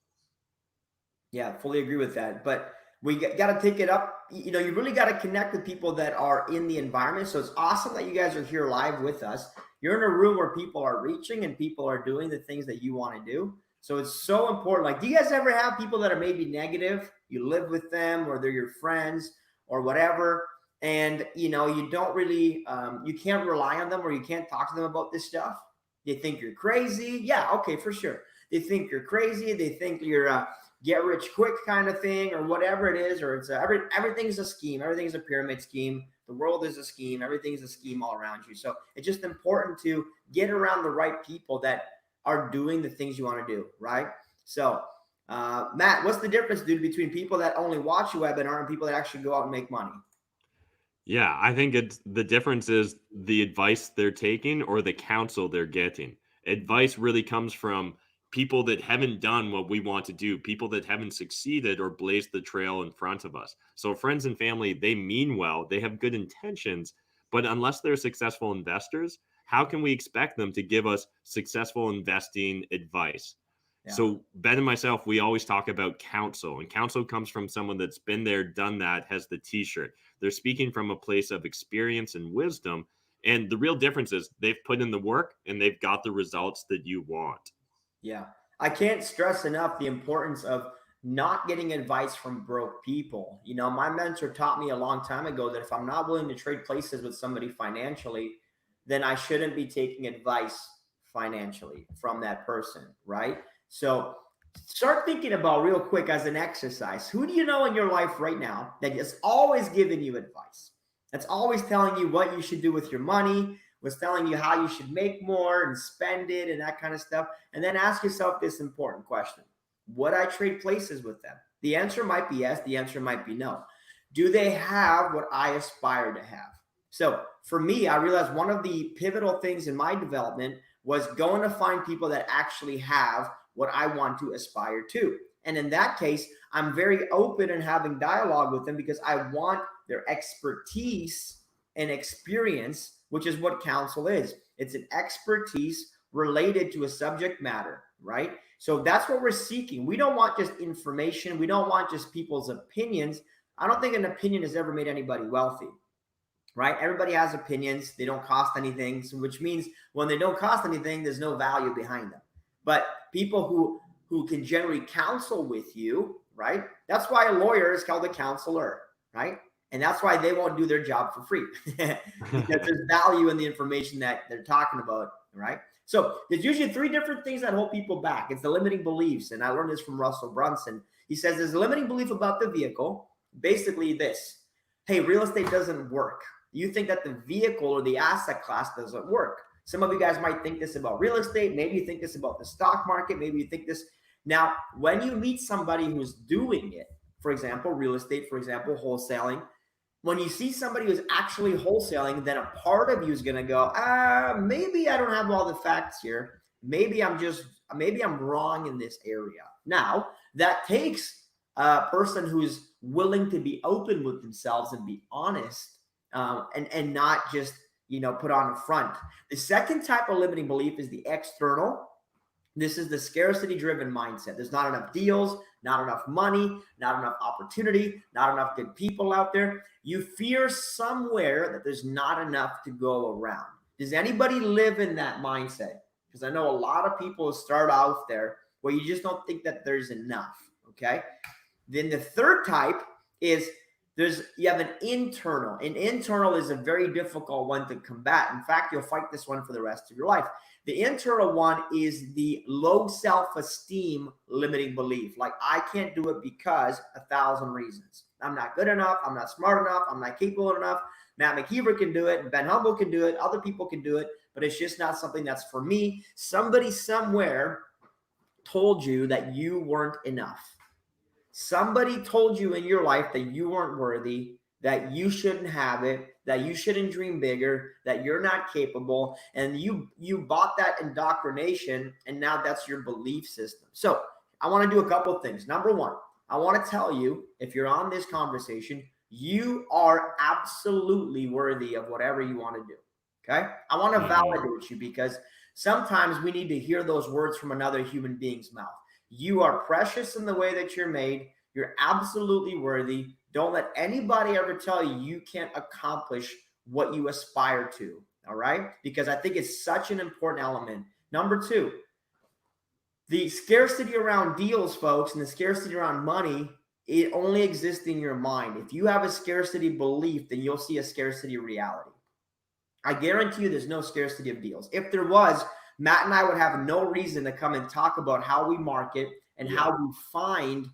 Yeah, fully agree with that. But we got to take it up. You really got to connect with people that are in the environment. So it's awesome that you guys are here live with us. You're in a room where people are reaching and people are doing the things that you want to do. So it's so important. Do you guys ever have people that are maybe negative? You live with them, or they're your friends or whatever, and you don't really, you can't rely on them, or you can't talk to them about this stuff? They think you're crazy. Yeah, okay, for sure. They think you're crazy. They think you're get rich quick kind of thing or whatever it is, or it's everything's a scheme. Everything's a pyramid scheme. The world is a scheme. Everything's a scheme all around you. So it's just important to get around the right people that are doing the things you want to do, right? So, Matt, what's the difference, dude, between people that only watch a webinar and people that actually go out and make money? Yeah, I think the difference is the advice they're taking or the counsel they're getting. Advice really comes from people that haven't done what we want to do, people that haven't succeeded or blazed the trail in front of us. So friends and family, they mean well, they have good intentions, but unless they're successful investors, how can we expect them to give us successful investing advice? Yeah. So Ben and myself, we always talk about counsel, and counsel comes from someone that's been there, done that, has the t-shirt. They're speaking from a place of experience and wisdom. And the real difference is they've put in the work and they've got the results that you want. Yeah. I can't stress enough the importance of not getting advice from broke people. You know, my mentor taught me a long time ago that if I'm not willing to trade places with somebody financially, then I shouldn't be taking advice financially from that person, right? So start thinking about real quick as an exercise. Who do you know in your life right now that is always giving you advice? That's always telling you what you should do with your money, was telling you how you should make more and spend it and that kind of stuff. And then ask yourself this important question. Would I trade places with them? The answer might be yes. The answer might be no. Do they have what I aspire to have? So for me, I realized one of the pivotal things in my development was going to find people that actually have what I want to aspire to. And in that case, I'm very open and having dialogue with them because I want their expertise and experience, which is what counsel is. It's an expertise related to a subject matter, right? So that's what we're seeking. We don't want just information. We don't want just people's opinions. I don't think an opinion has ever made anybody wealthy, right? Everybody has opinions. They don't cost anything, which means when they don't cost anything, there's no value behind them. But people who can generally counsel with you, right? That's why a lawyer is called a counselor, right? And that's why they won't do their job for free because there's value in the information that they're talking about, right? So there's usually three different things that hold people back. It's the limiting beliefs. And I learned this from Russell Brunson. He says there's a limiting belief about the vehicle. Basically this, hey, real estate doesn't work. You think that the vehicle or the asset class doesn't work. Some of you guys might think this about real estate. Maybe you think this about the stock market. Maybe you think this. Now, when you meet somebody who's doing it, for example, real estate, for example, wholesaling, when you see somebody who's actually wholesaling, then a part of you is going to go, maybe I don't have all the facts here. Maybe I'm wrong in this area. Now, that takes a person who's willing to be open with themselves and be honest and not just, put on a front. The second type of limiting belief is the external. This is the scarcity-driven mindset. There's not enough deals, not enough money, not enough opportunity, not enough good people out there. You fear somewhere that there's not enough to go around. Does anybody live in that mindset? Because I know a lot of people start out there where you just don't think that there's enough, okay? Then the third type is you have an internal. An internal is a very difficult one to combat. In fact, you'll fight this one for the rest of your life. The internal one is the low self-esteem limiting belief. Like, I can't do it because 1,000 reasons. I'm not good enough. I'm not smart enough. I'm not capable enough. Matt McKeever can do it. Ben Humble can do it. Other people can do it. But it's just not something that's for me. Somebody somewhere told you that you weren't enough. Somebody told you in your life that you weren't worthy, that you shouldn't have it, that you shouldn't dream bigger, that you're not capable, and you bought that indoctrination, and now that's your belief system. So I want to do a couple of things. Number one, I want to tell you, if you're on this conversation, you are absolutely worthy of whatever you want to do, okay? I want to validate you because sometimes we need to hear those words from another human being's mouth. You are precious in the way that you're made. You're absolutely worthy. Don't let anybody ever tell you you can't accomplish what you aspire to, all right? Because I think it's such an important element. Number two, the scarcity around deals, folks, and the scarcity around money, it only exists in your mind. If you have a scarcity belief, then you'll see a scarcity reality. I guarantee you there's no scarcity of deals. If there was, Matt and I would have no reason to come and talk about how we market and how we find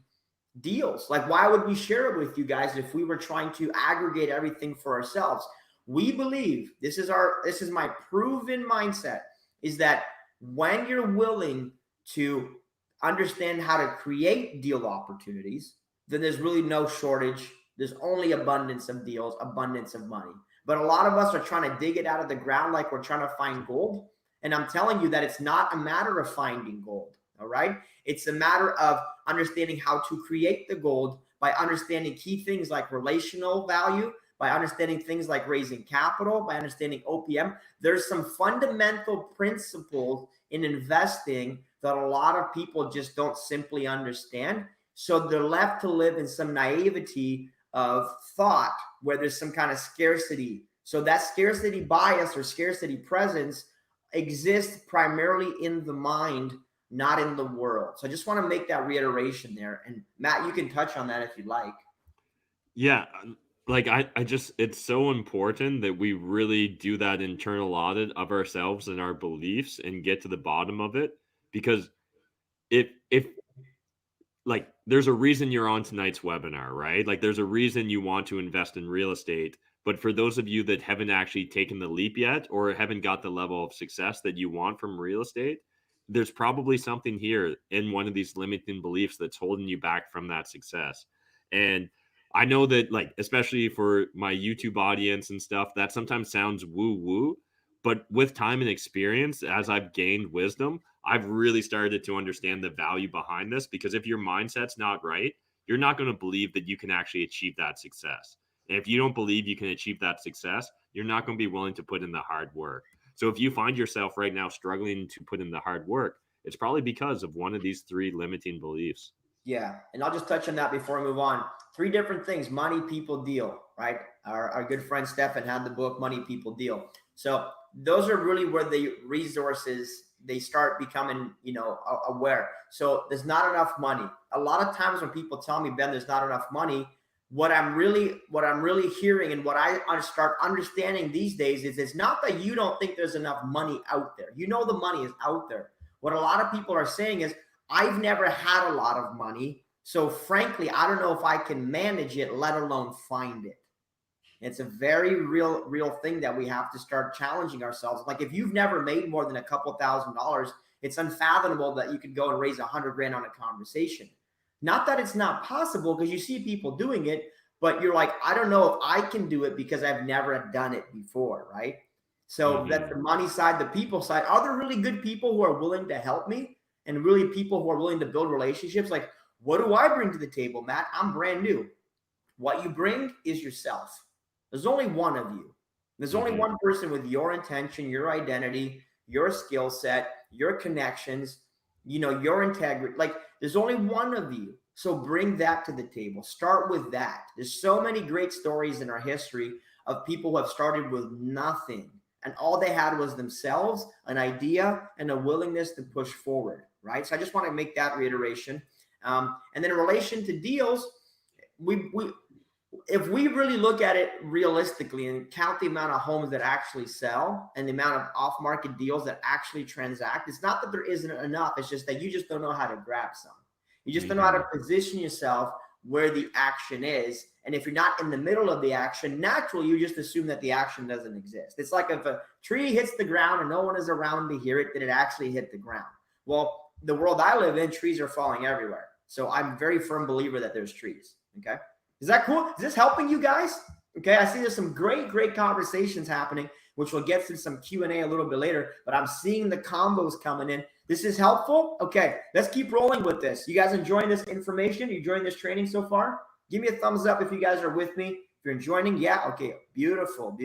deals. Like, why would we share it with you guys if we were trying to aggregate everything for ourselves? We believe, this is my proven mindset, is that when you're willing to understand how to create deal opportunities, then there's really no shortage. There's only abundance of deals, abundance of money. But a lot of us are trying to dig it out of the ground like we're trying to find gold. And I'm telling you that it's not a matter of finding gold. All right. It's a matter of understanding how to create the gold by understanding key things like relational value, by understanding things like raising capital, by understanding OPM. There's some fundamental principles in investing that a lot of people just don't simply understand. So they're left to live in some naivety of thought where there's some kind of scarcity. So that scarcity bias or scarcity presence exists primarily in the mind, not in the world. So I just want to make that reiteration there. And Matt, you can touch on that if you'd like. Yeah. Like I just, it's so important that we really do that internal audit of ourselves and our beliefs and get to the bottom of it. Because if like, there's a reason you're on tonight's webinar, right? Like there's a reason you want to invest in real estate. But for those of you that haven't actually taken the leap yet, or haven't got the level of success that you want from real estate, there's probably something here in one of these limiting beliefs that's holding you back from that success. And I know that, like, especially for my YouTube audience and stuff, that sometimes sounds woo-woo, but with time and experience, as I've gained wisdom, I've really started to understand the value behind this, because if your mindset's not right, you're not going to believe that you can actually achieve that success. And if you don't believe you can achieve that success, you're not going to be willing to put in the hard work. So if you find yourself right now struggling to put in the hard work, it's probably because of one of these 3 limiting beliefs. Yeah. And I'll just touch on that before we move on. 3 different things: money, people, deal, right? Our good friend Stefan had the book Money, People, Deal. So those are really where the resources, they start becoming, aware. So there's not enough money. A lot of times when people tell me, Ben, there's not enough money, what I'm really hearing and what I start understanding these days is it's not that you don't think there's enough money out there. You know, the money is out there. What a lot of people are saying is, I've never had a lot of money, so frankly, I don't know if I can manage it, let alone find it. It's a very real thing that we have to start challenging ourselves. Like, if you've never made more than a couple $1,000s, it's unfathomable that you could go and raise $100,000 on a conversation. Not that it's not possible, because you see people doing it, but you're like, I don't know if I can do it because I've never done it before, right? So that's the money side. The people side, are there really good people who are willing to help me, and really people who are willing to build relationships? Like, what do I bring to the table, Matt? I'm brand new. What you bring is yourself. There's only one of you. There's only one person with your intention, your identity, your skill set, your connections, your integrity. Like, there's only one of you. So bring that to the table. Start with that. There's so many great stories in our history of people who have started with nothing, and all they had was themselves, an idea, and a willingness to push forward, right? So I just want to make that reiteration. And then in relation to deals, if we really look at it realistically and count the amount of homes that actually sell and the amount of off-market deals that actually transact, it's not that there isn't enough. It's just that you just don't know how to grab some. You just don't know how to position yourself where the action is. And if you're not in the middle of the action, naturally, you just assume that the action doesn't exist. It's like if a tree hits the ground and no one is around to hear it, did it actually hit the ground? Well, the world I live in, trees are falling everywhere. So I'm a very firm believer that there's trees. Okay. Is that cool? Is this helping you guys? Okay. I see there's some great conversations happening, which we'll get through some Q&A a little bit later, but I'm seeing the combos coming in. This is helpful. Okay. Let's keep rolling with this. You guys enjoying this information? You enjoying this training so far? Give me a thumbs up if you guys are with me. If you're enjoying, yeah. Okay. Beautiful.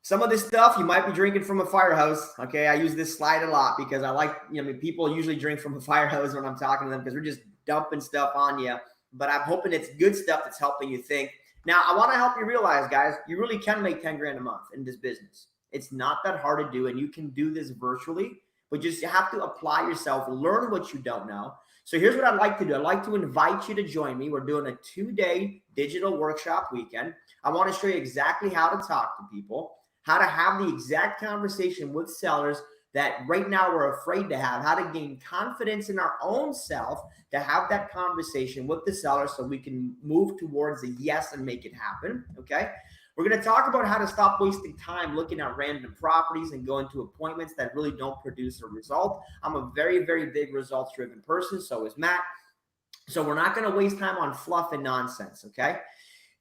Some of this stuff you might be drinking from a firehouse. Okay. I use this slide a lot because I like, people usually drink from a firehouse when I'm talking to them because we're just dumping stuff on you. But I'm hoping it's good stuff that's helping you think. Now, I want to help you realize, guys, you really can make 10 grand a month in this business. It's not that hard to do, and you can do this virtually, but you have to apply yourself, learn what you don't know. So here's what I'd like to do. I'd like to invite you to join me. We're doing a 2-day digital workshop weekend. I want to show you exactly how to talk to people, how to have the exact conversation with sellers that right now we're afraid to have, how to gain confidence in our own self to have that conversation with the seller so we can move towards a yes and make it happen. Okay. We're going to talk about how to stop wasting time looking at random properties and going to appointments that really don't produce a result. I'm a very, very big results driven person. So is Matt. So we're not going to waste time on fluff and nonsense. Okay.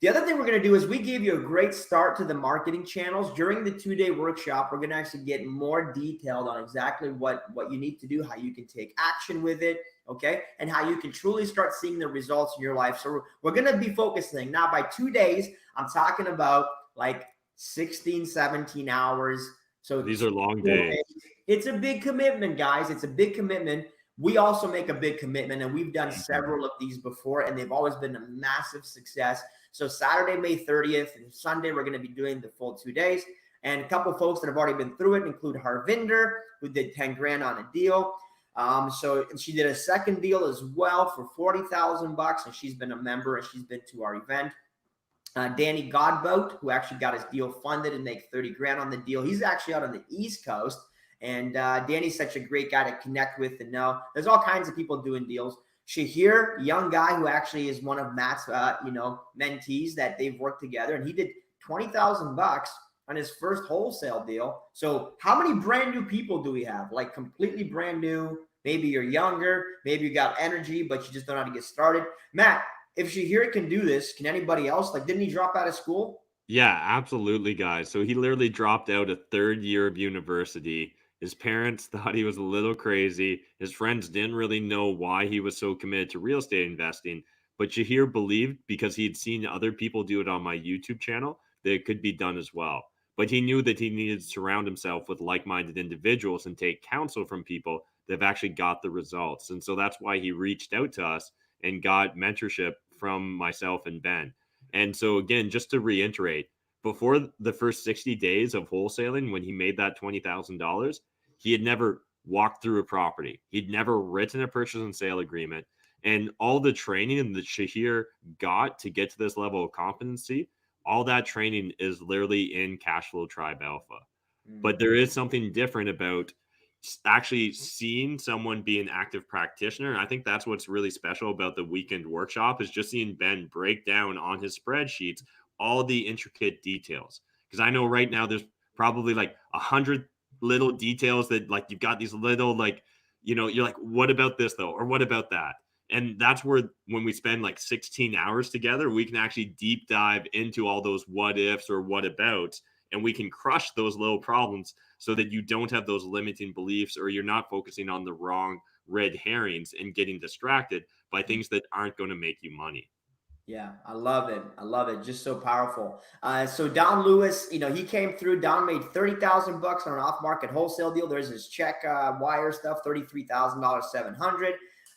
The other thing we're going to do is we gave you a great start to the marketing channels. During the 2-day workshop, we're going to actually get more detailed on exactly what you need to do, how you can take action with it, okay, and how you can truly start seeing the results in your life. So we're going to be focusing. Now, by 2 days, I'm talking about like 16, 17 hours. So these are long days. It's a big commitment, guys. It's a big commitment. We also make a big commitment, and we've done several of these before, and they've always been a massive success. So Saturday, May 30th, and Sunday, we're going to be doing the full 2 days. And a couple of folks that have already been through it include Harvinder, who did 10 grand on a deal. So she did a second deal as well for $40,000, and she's been a member, and she's been to our event. Danny Godbout, who actually got his deal funded and make 30 grand on the deal. He's actually out on the East Coast. And Danny's such a great guy to connect with and know. There's all kinds of people doing deals. Shahir, young guy who actually is one of Matt's, mentees that they've worked together, and he did $20,000 on his first wholesale deal. So how many brand new people do we have? Like completely brand new. Maybe you're younger. Maybe you got energy, but you just don't know how to get started. Matt, if Shahir can do this, can anybody else? Like, didn't he drop out of school? Yeah, absolutely, guys. So he literally dropped out a third year of university. His parents thought he was a little crazy. His friends didn't really know why he was so committed to real estate investing. But Shahir believed, because he'd seen other people do it on my YouTube channel, that it could be done as well. But he knew that he needed to surround himself with like-minded individuals and take counsel from people that have actually got the results. And so that's why he reached out to us and got mentorship from myself and Ben. And so again, just to reiterate, before the first 60 days of wholesaling, when he made that $20,000, he had never walked through a property. He'd never written a purchase and sale agreement. And all the training that Shahir got to get to this level of competency, all that training is literally in CashFlow Tribe Alpha. But there is something different about actually seeing someone be an active practitioner. And I think that's what's really special about the weekend workshop, is just seeing Ben break down on his spreadsheets all the intricate details. Because I know right now there's probably like 100 little details that, like, you've got these little, like, you're like, what about this though? Or what about that? And that's where, when we spend like 16 hours together, we can actually deep dive into all those what ifs or what abouts, and we can crush those little problems so that you don't have those limiting beliefs, or you're not focusing on the wrong red herrings and getting distracted by things that aren't going to make you money. Yeah, I love it. I love it. Just so powerful. So Don Lewis, he came through. Don made $30,000 on an off-market wholesale deal. There's his check wire stuff, $33,000, $700,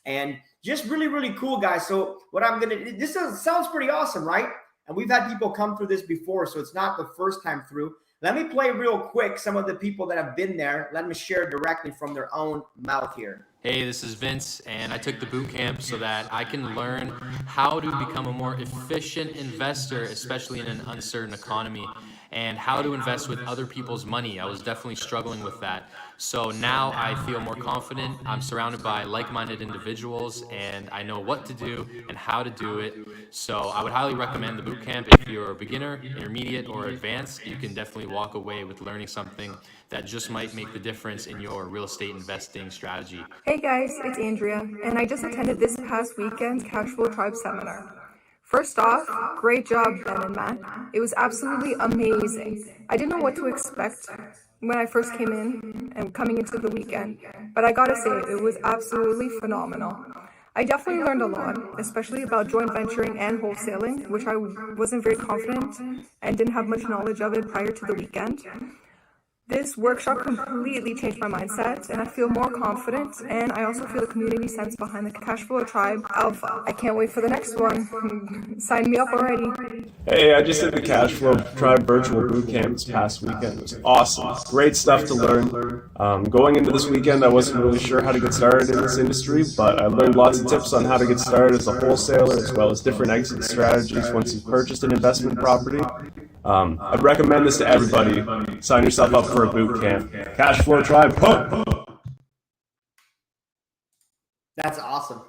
and just really, really cool, guys. So what I'm gonna, sounds pretty awesome, right? And we've had people come through this before, so it's not the first time through. Let me play real quick some of the people that have been there. Let me share directly from their own mouth here. Hey, this is Vince, and I took the boot camp so that I can learn how to become a more efficient investor, especially in an uncertain economy, and how to invest with other people's money. I was definitely struggling with that. So now I feel more confident. I'm surrounded by like-minded individuals, and I know what to do and how to do it. So I would highly recommend the boot camp. If you're a beginner, intermediate, or advanced, you can definitely walk away with learning something that just might make the difference in your real estate investing strategy. Hey guys, it's Andrea, and I just attended this past weekend's CashFlow Tribe seminar. First off, great job, Ben and Matt. It was absolutely amazing. I didn't know what to expect when I first came in and coming into the weekend, but I gotta say, it was absolutely phenomenal. I definitely learned a lot, especially about joint venturing and wholesaling, which I wasn't very confident and didn't have much knowledge of it prior to the weekend. This workshop completely changed my mindset, and I feel more confident, and I also feel the community sense behind the CashFlow Tribe Alpha. I can't wait for the next one. Sign me up already. Hey, I just did the CashFlow Tribe virtual bootcamp this past weekend. It was awesome. Great stuff to learn. Going into this weekend, I wasn't really sure how to get started in this industry, but I learned lots of tips on how to get started as a wholesaler, as well as different exit strategies once you've purchased an investment property. I'd recommend this to everybody. Sign yourself up for a boot camp. CashFlow Tribe. Ho! That's awesome.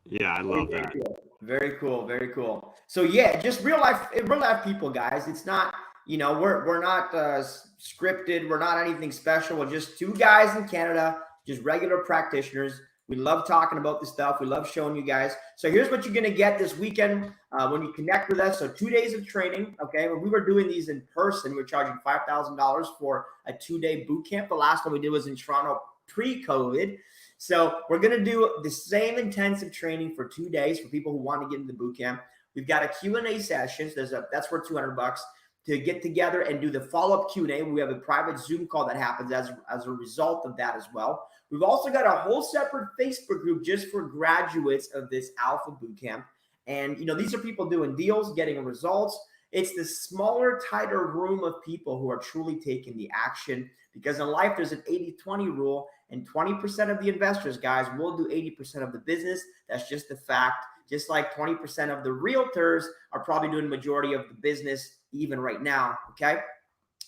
Yeah, I love Very that. cool. Very cool. Very cool. So yeah, just real life people, guys. It's not, we're not scripted. We're not anything special. We're just two guys in Canada, just regular practitioners. We love talking about this stuff. We love showing you guys. So here's what you're going to get this weekend when you connect with us. So 2 days of training. Okay. When we were doing these in person, we were charging $5,000 for a 2-day boot camp. The last one we did was in Toronto pre-COVID. So we're going to do the same intensive training for 2 days for people who want to get into the boot camp. We've got a Q&A session. That's worth $200 to get together and do the follow-up Q&A. We have a private Zoom call that happens as a result of that as well. We've also got a whole separate Facebook group just for graduates of this Alpha Boot Camp. And, these are people doing deals, getting results. It's the smaller, tighter room of people who are truly taking the action, because in life, there's an 80-20 rule, and 20% of the investors, guys, will do 80% of the business. That's just the fact. Just like 20% of the realtors are probably doing the majority of the business even right now, okay?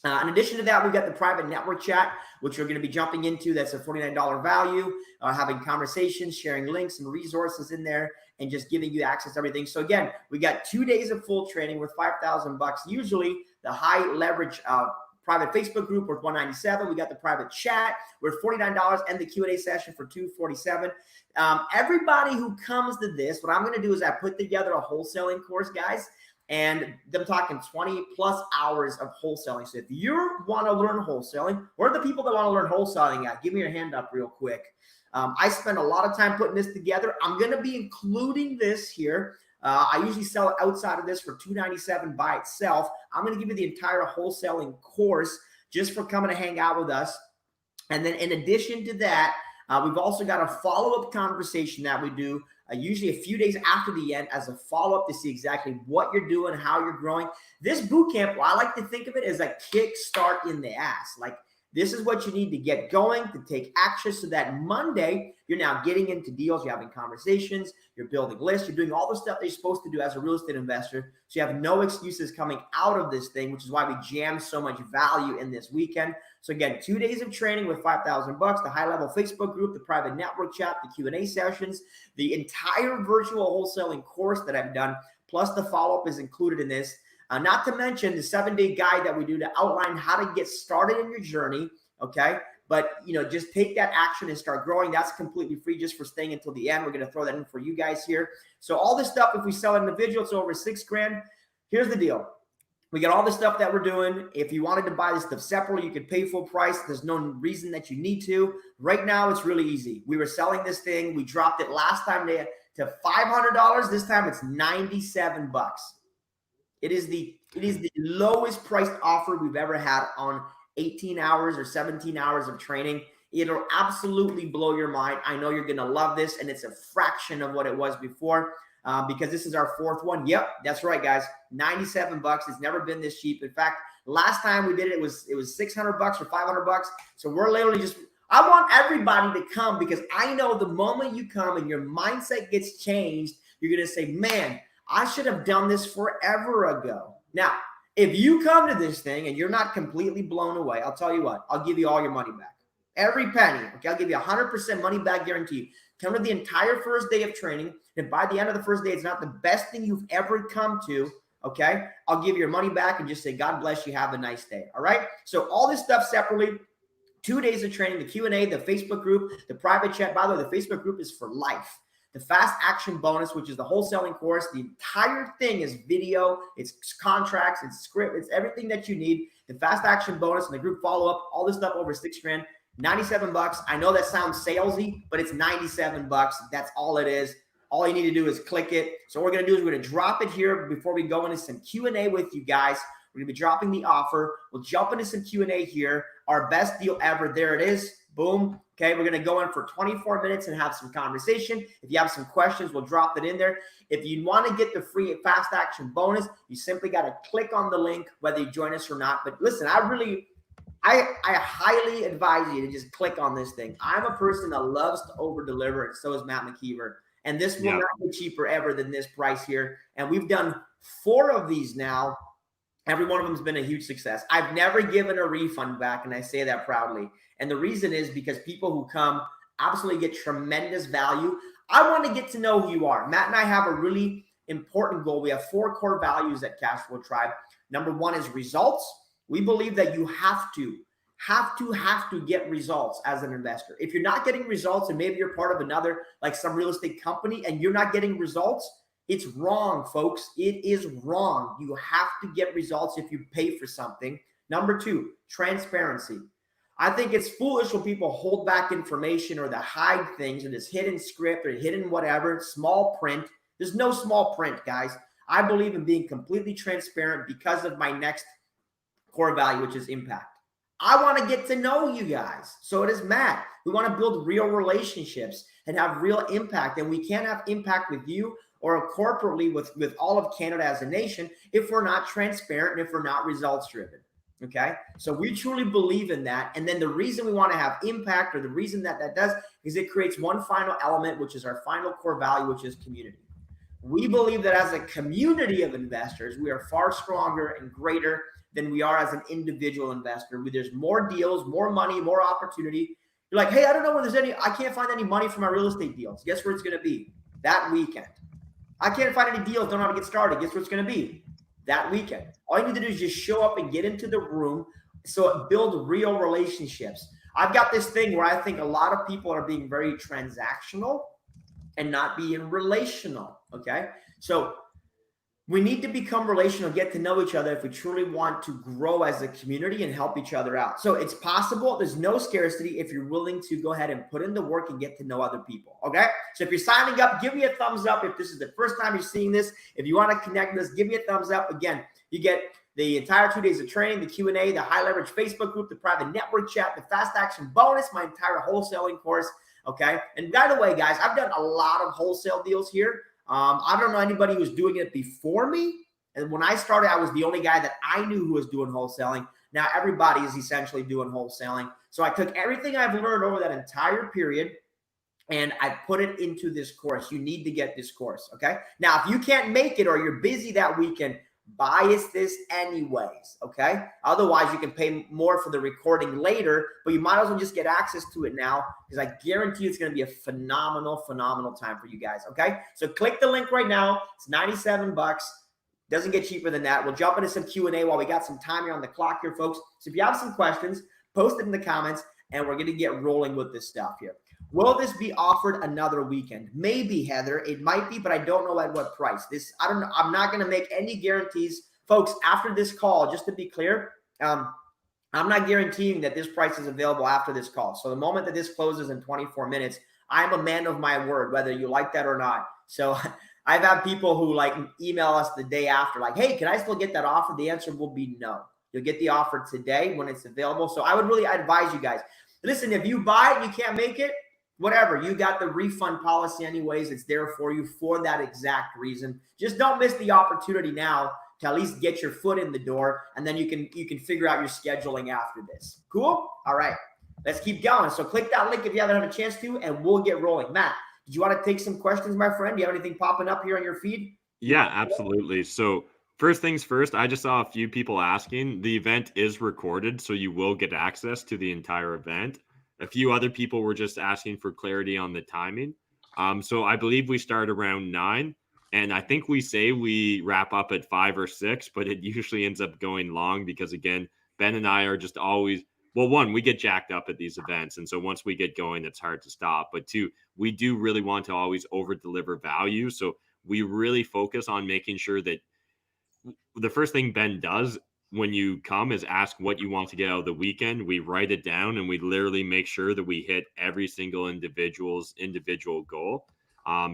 In addition to that, we've got the private network chat, which we're going to be jumping into. That's a $49 value, having conversations, sharing links and resources in there, and just giving you access to everything. So again, we got 2 days of full training with $5,000. Usually the high leverage private Facebook group worth $197. We got the private chat worth $49 and the Q&A session for $247. Everybody who comes to this, what I'm going to do is I put together a wholesaling course, guys. And I'm talking 20 plus hours of wholesaling. So if you want to learn wholesaling, or the people that want to learn wholesaling, give me your hand up real quick. I spend a lot of time putting this together. I'm going to be including this here. I usually sell it outside of this for $297 by itself. I'm going to give you the entire wholesaling course just for coming to hang out with us. And then in addition to that, we've also got a follow-up conversation that we do usually a few days after the end as a follow-up to see exactly what you're doing, how you're growing. This boot camp, well, I like to think of it as a kickstart in the ass. Like, this is what you need to get going, to take action, so that Monday you're now getting into deals, you're having conversations, you're building lists, you're doing all the stuff that you're supposed to do as a real estate investor. So you have no excuses coming out of this thing, which is why we jam so much value in this weekend. So again, 2 days of training with $5,000, the high-level Facebook group, the private network chat, the Q&A sessions, the entire virtual wholesaling course that I've done, plus the follow-up is included in this. Not to mention the 7-day guide that we do to outline how to get started in your journey, okay? But, just take that action and start growing. That's completely free just for staying until the end. We're going to throw that in for you guys here. So all this stuff, if we sell individual, it's over $6,000. Here's the deal. We got all the stuff that we're doing. If you wanted to buy this stuff separately, you could pay full price. There's no reason that you need to. Right now, it's really easy. We were selling this thing. We dropped it last time to $500. This time it's $97. It is the lowest priced offer we've ever had on 18 hours or 17 hours of training. It'll absolutely blow your mind. I know you're going to love this, and it's a fraction of what it was before because this is our fourth one. Yep, that's right, guys. $97. It's never been this cheap. In fact, last time we did it, it was $600 or $500. So we're literally just – I want everybody to come, because I know the moment you come and your mindset gets changed, you're going to say, man, I should have done this forever ago. Now, if you come to this thing and you're not completely blown away, I'll tell you what, I'll give you all your money back. Every penny, okay? I'll give you 100% money back guarantee. Come to the entire first day of training, and by the end of the first day, it's not the best thing you've ever come to, okay? I'll give you your money back and just say, God bless you, have a nice day, all right? So all this stuff separately, 2 days of training, the Q&A, the Facebook group, the private chat. By the way, the Facebook group is for life. The fast action bonus, which is the wholesaling course, the entire thing is video, it's contracts, it's script, it's everything that you need. The fast action bonus and the group follow-up, all this stuff over $6,000, $97. I know that sounds salesy, but it's $97. That's all it is. All you need to do is click it. So what we're going to do is we're going to drop it here before we go into some Q&A with you guys. We're going to be dropping the offer. We'll jump into some Q&A here. Our best deal ever. There it is. Boom. Okay, we're going to go in for 24 minutes and have some conversation. If you have some questions, we'll drop it in there. If you want to get the free fast action bonus, you simply got to click on the link, whether you join us or not. But listen, I highly advise you to just click on this thing. I'm a person that loves to over-deliver, and so is Matt McKeever. And this will not be cheaper ever than this price here. And we've done 4 of these now. Every one of them has been a huge success. I've never given a refund back, and I say that proudly. And the reason is because people who come absolutely get tremendous value. I want to get to know who you are. Matt and I have a really important goal. We have 4 core values at CashFlow Tribe. Number 1 is results. We believe that you have to get results as an investor. If you're not getting results, and maybe you're part of another, like some real estate company, and you're not getting results, it's wrong, folks. It is wrong. You have to get results if you pay for something. Number 2, transparency. I think it's foolish when people hold back information or they hide things or this hidden script or hidden whatever, small print. There's no small print, guys. I believe in being completely transparent because of my next core value, which is impact. I want to get to know you guys. So does Matt. We want to build real relationships and have real impact. And we can't have impact with you or corporately with all of Canada as a nation if we're not transparent and if we're not results driven. Okay. So we truly believe in that. And then the reason we want to have impact, or the reason that does, is it creates one final element, which is our final core value, which is community. We believe that as a community of investors, we are far stronger and greater than we are as an individual investor. There's more deals, more money, more opportunity. You're like, hey, I don't know where there's any, I can't find any money for my real estate deals. Guess where it's going to be? That weekend. I can't find any deals, don't know how to get started. Guess where it's going to be? That weekend. All you need to do is just show up and get into the room. So build real relationships. I've got this thing where I think a lot of people are being very transactional and not being relational. Okay. So we need to become relational, get to know each other if we truly want to grow as a community and help each other out. So it's possible. There's no scarcity if you're willing to go ahead and put in the work and get to know other people. Okay. So if you're signing up, give me a thumbs up. If this is the first time you're seeing this, if you want to connect with us, give me a thumbs up. Again, you get the entire 2 days of training, the Q&A, the high leverage Facebook group, the private network chat, the fast action bonus, my entire wholesaling course. Okay. And by the way, guys, I've done a lot of wholesale deals here. I don't know anybody who's doing it before me. And when I started, I was the only guy that I knew who was doing wholesaling. Now everybody is essentially doing wholesaling. So I took everything I've learned over that entire period and I put it into this course. You need to get this course. Okay. Now, if you can't make it or you're busy that weekend, buy this anyways. Okay. Otherwise, you can pay more for the recording later, but you might as well just get access to it now, because I guarantee it's going to be a phenomenal time for you guys. Okay. So click the link right now. It's $97. Doesn't get cheaper than that. We'll jump into some Q&A while we got some time here on the clock here, folks. So if you have some questions, post it in the comments and we're going to get rolling with this stuff here. Will this be offered another weekend? Maybe, Heather. It might be, but I don't know at what price. I don't know. I'm not going to make any guarantees. Folks, after this call, just to be clear, I'm not guaranteeing that this price is available after this call. So the moment that this closes in 24 minutes, I'm a man of my word, whether you like that or not. So I've had people who like email us the day after, like, hey, can I still get that offer? The answer will be no. You'll get the offer today when it's available. So I would really advise you guys, listen, if you buy it and you can't make it, whatever, you got the refund policy anyways. It's there for you for that exact reason. Just don't miss the opportunity now to at least get your foot in the door, and then you can figure out your scheduling after this. Cool? All right, let's keep going. So click that link if you haven't had a chance to, and we'll get rolling. Matt, did you want to take some questions, my friend? Do you have anything popping up here on your feed? Yeah, absolutely. So first things first, I just saw a few people asking. The event is recorded, so you will get access to the entire event. A few other people were just asking for clarity on the timing. So I believe we start around 9, and I think we say we wrap up at 5 or 6, but it usually ends up going long because, again, Ben and I are just always, well, one, we get jacked up at these events. And so once we get going, it's hard to stop. But two, we do really want to always over deliver value. So we really focus on making sure that the first thing Ben does when you come is ask what you want to get out of the weekend. We write it down and we literally make sure that we hit every single individual's individual goal.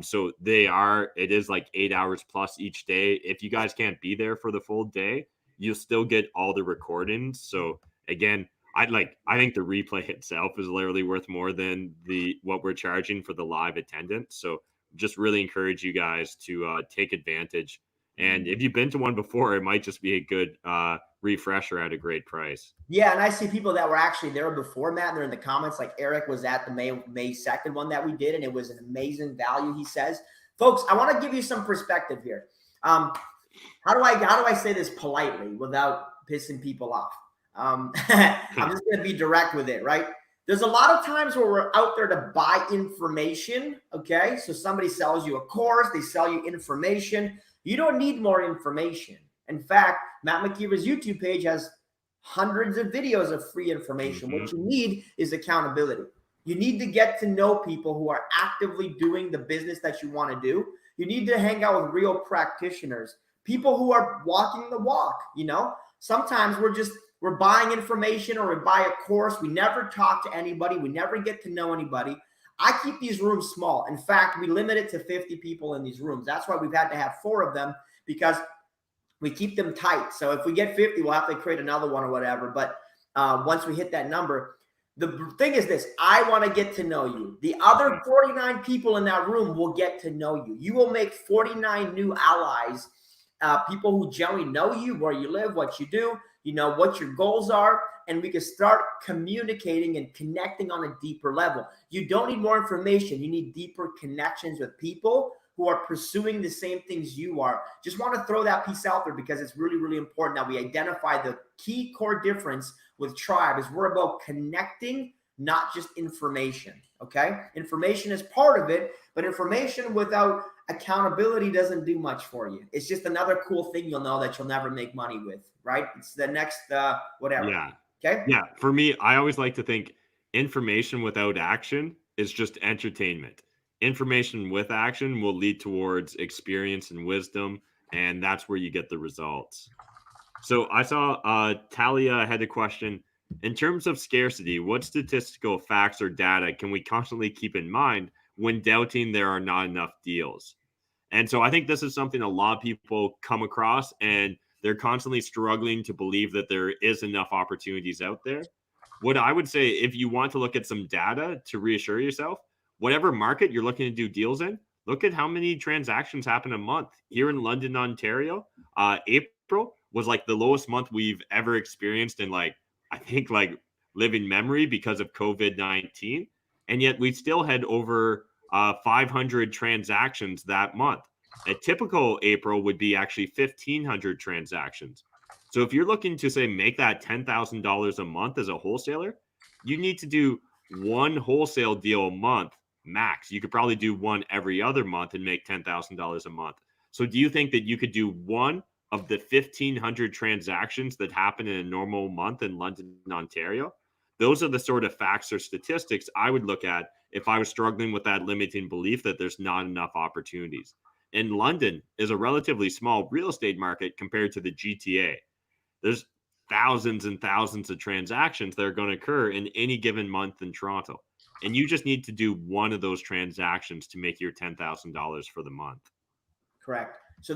So it is like 8 hours plus each day. If you guys can't be there for the full day, you'll still get all the recordings. So again, I think the replay itself is literally worth more than what we're charging for the live attendance. So just really encourage you guys to take advantage. And if you've been to one before, it might just be a good refresher at a great price. Yeah, and I see people that were actually there before, Matt. They're in the comments. Like Eric was at the May 2nd one that we did, and it was an amazing value, he says. Folks, I want to give you some perspective here. how do I say this politely without pissing people off? I'm just going to be direct with it, right? There's a lot of times where we're out there to buy information, okay? So somebody sells you a course, they sell you information. You don't need more information. In fact, Matt McKeever's YouTube page has hundreds of videos of free information. Mm-hmm. What you need is accountability. You need to get to know people who are actively doing the business that you want to do. You need to hang out with real practitioners, people who are walking the walk. You know, sometimes we're buying information or we buy a course. We never talk to anybody. We never get to know anybody. I keep these rooms small. In fact, we limit it to 50 people in these rooms. That's why we've had to have 4 of them, because we keep them tight. So if we get 50, we'll have to create another one or whatever. But once we hit that number, the thing is this: I want to get to know you. The other 49 people in that room will get to know you. You will make 49 new allies, people who generally know you, where you live, what you do, you know, what your goals are, and we can start communicating and connecting on a deeper level. You don't need more information. You need deeper connections with people who are pursuing the same things you are. Just want to throw that piece out there because it's really, really important that we identify the key core difference with Tribe is we're about connecting, not just information, okay? Information is part of it, but information without accountability doesn't do much for you. It's just another cool thing you'll know that you'll never make money with, right? It's the next whatever. Yeah. Okay? Yeah. For me, I always like to think information without action is just entertainment. Information with action will lead towards experience and wisdom, and that's where you get the results. So I saw Talia had a question. In terms of scarcity, what statistical facts or data can we constantly keep in mind when doubting there are not enough deals? And so I think this is something a lot of people come across, and they're constantly struggling to believe that there is enough opportunities out there. What I would say, if you want to look at some data to reassure yourself, whatever market you're looking to do deals in, look at how many transactions happen a month. Here in London, Ontario, April was like the lowest month we've ever experienced in like, I think like living memory because of COVID-19. And yet we still had over 500 transactions that month. A typical April would be actually 1,500 transactions. So if you're looking to say make that $10,000 a month as a wholesaler, you need to do one wholesale deal a month max. You could probably do one every other month and make $10,000 a month. So do you think that you could do one of the 1,500 transactions that happen in a normal month in London, Ontario? Those are the sort of facts or statistics I would look at if I was struggling with that limiting belief that there's not enough opportunities. And London is a relatively small real estate market compared to the GTA. There's thousands and thousands of transactions that are going to occur in any given month in Toronto. And you just need to do one of those transactions to make your $10,000 for the month. Correct. So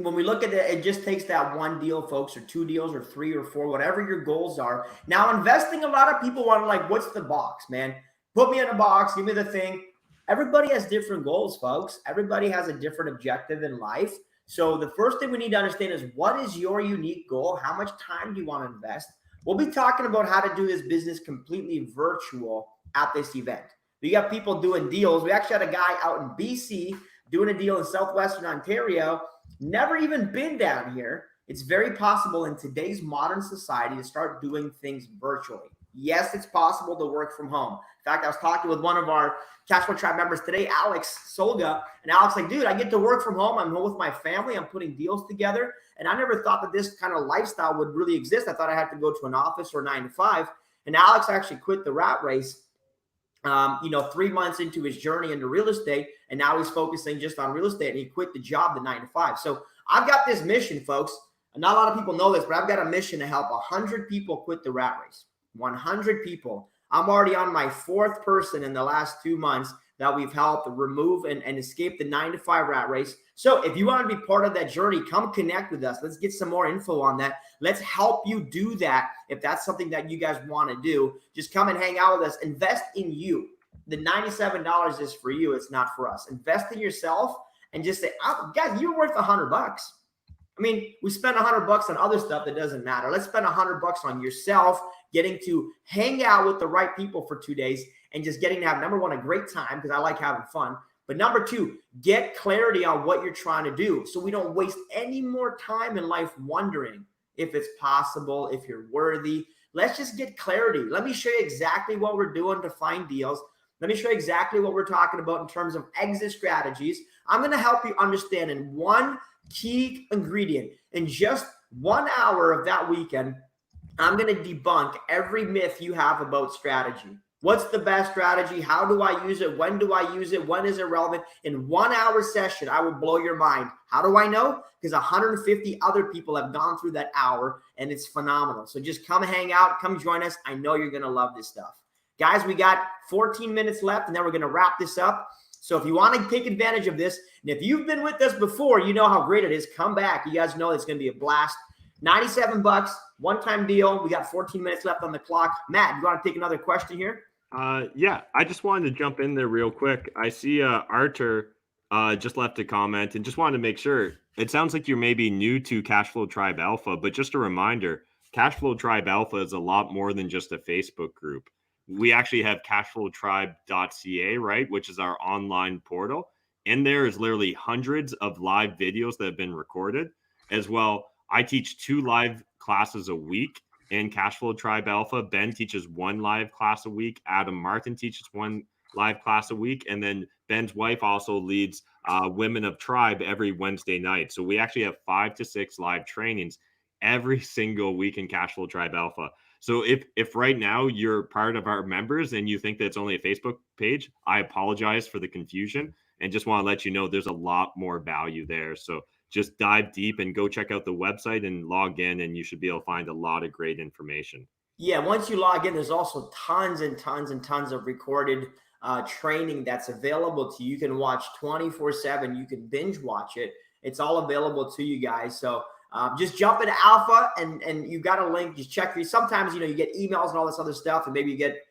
when we look at it, it just takes that one deal, folks, or 2 deals or 3 or 4, whatever your goals are. Now, investing, a lot of people want to like, what's the box, man? Put me in a box, give me the thing. Everybody has different goals, folks. Everybody has a different objective in life. So the first thing we need to understand is, what is your unique goal? How much time do you want to invest? We'll be talking about how to do this business completely virtual at this event. We got people doing deals. We actually had a guy out in BC doing a deal in Southwestern Ontario, never even been down here. It's very possible in today's modern society to start doing things virtually. Yes, it's possible to work from home. In fact, I was talking with one of our CashFlow Tribe members today, Alex Solga, and Alex like, dude, I get to work from home. I'm home with my family. I'm putting deals together. And I never thought that this kind of lifestyle would really exist. I thought I had to go to an office or 9 to 5. And Alex actually quit the rat race 3 months into his journey into real estate, and now he's focusing just on real estate, and he quit the job, the 9 to 5. So I've got this mission, folks. Not a lot of people know this, but I've got a mission to help 100 people quit the rat race. 100 people. I'm already on my 4th person in the last 2 months that we've helped remove and escape the 9 to 5 rat race. So if you want to be part of that journey, come connect with us. Let's get some more info on that. Let's help you do that. If that's something that you guys want to do, just come and hang out with us. Invest in you. The $97 is for you. It's not for us. Invest in yourself and just say, oh, guys, you're worth $100. I mean, we spend $100 on other stuff that doesn't matter. Let's spend $100 on yourself, getting to hang out with the right people for 2 days and just getting to have, number one, a great time, because I like having fun. But number two, get clarity on what you're trying to do so we don't waste any more time in life wondering if it's possible, if you're worthy. Let's just get clarity. Let me show you exactly what we're doing to find deals. Let me show you exactly what we're talking about in terms of exit strategies. I'm going to help you understand in one key ingredient. In just 1 hour of that weekend, I'm going to debunk every myth you have about strategy. What's the best strategy? How do I use it? When do I use it? When is it relevant? In 1 hour session, I will blow your mind. How do I know? Because 150 other people have gone through that hour, and it's phenomenal. So just come hang out. Come join us. I know you're going to love this stuff. Guys, we got 14 minutes left, and then we're going to wrap this up. So if you want to take advantage of this, and if you've been with us before, you know how great it is. Come back. You guys know it's going to be a blast. $97, one-time deal. We got 14 minutes left on the clock. Matt, you want to take another question here? Yeah, I just wanted to jump in there real quick. I see Arthur just left a comment and just wanted to make sure. It sounds like you're maybe new to CashFlow Tribe Alpha, but just a reminder, CashFlow Tribe Alpha is a lot more than just a Facebook group. We actually have cashflowtribe.ca, right, which is our online portal. In there is literally hundreds of live videos that have been recorded. As well, I teach 2 live classes a week in CashFlow Tribe Alpha. Ben teaches 1 live class a week. Adam Martin teaches 1 live class a week. And then Ben's wife also leads Women of Tribe every Wednesday night. So we actually have 5 to 6 live trainings every single week in CashFlow Tribe Alpha. So if right now you're part of our members and you think that it's only a Facebook page, I apologize for the confusion and just want to let you know there's a lot more value there. So just dive deep and go check out the website and log in, and you should be able to find a lot of great information. Yeah, once you log in, there's also tons and tons and tons of recorded training that's available to you. You can watch 24/7. You can binge watch it. It's all available to you guys. So just jump into Alpha, and you got a link. Just check. Sometimes, you get emails and all this other stuff, and maybe you get,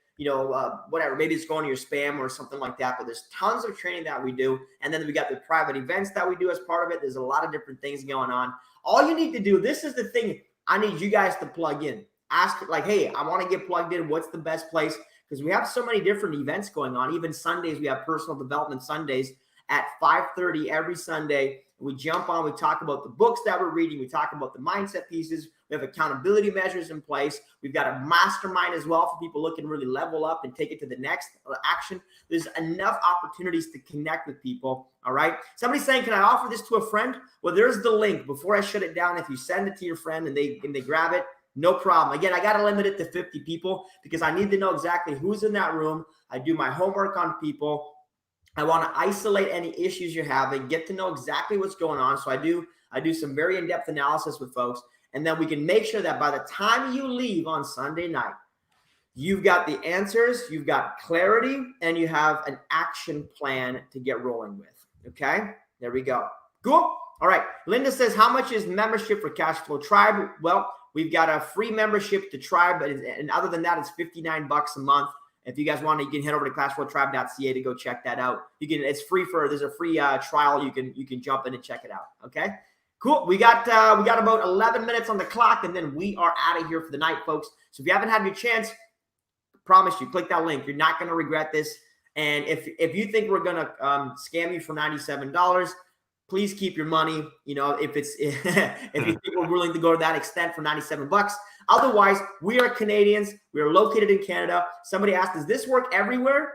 whatever. Maybe it's going to your spam or something like that. But there's tons of training that we do. And then we got the private events that we do as part of it. There's a lot of different things going on. All you need to do, this is the thing I need you guys to plug in. Ask, like, hey, I want to get plugged in. What's the best place? Because we have so many different events going on. Even Sundays, we have personal development Sundays at 5:30 every Sunday. We jump on, we talk about the books that we're reading. We talk about the mindset pieces. We have accountability measures in place. We've got a mastermind as well for people looking to really level up and take it to the next action. There's enough opportunities to connect with people. All right. Somebody's saying, can I offer this to a friend? Well, there's the link. Before I shut it down, if you send it to your friend and they grab it, no problem. Again, I got to limit it to 50 people because I need to know exactly who's in that room. I do my homework on people. I want to isolate any issues you're having, get to know exactly what's going on. So I do some very in-depth analysis with folks. And then we can make sure that by the time you leave on Sunday night, you've got the answers, you've got clarity, and you have an action plan to get rolling with. Okay, there we go. Cool. All right. Linda says, how much is membership for CashFlow Tribe? Well, we've got a free membership to Tribe, and other than that, it's $59 a month. If you guys want, you can head over to cashflowtribe.ca to go check that out. It's free there's a free trial. You can jump in and check it out. Okay, cool. We got about 11 minutes on the clock, and then we are out of here for the night, folks. So if you haven't had your chance, promise you, click that link. You're not going to regret this. And if you think we're going to scam you for $97, please keep your money. If you think we're willing to go to that extent for $97. Otherwise, we are Canadians. We are located in Canada. Somebody asked, does this work everywhere?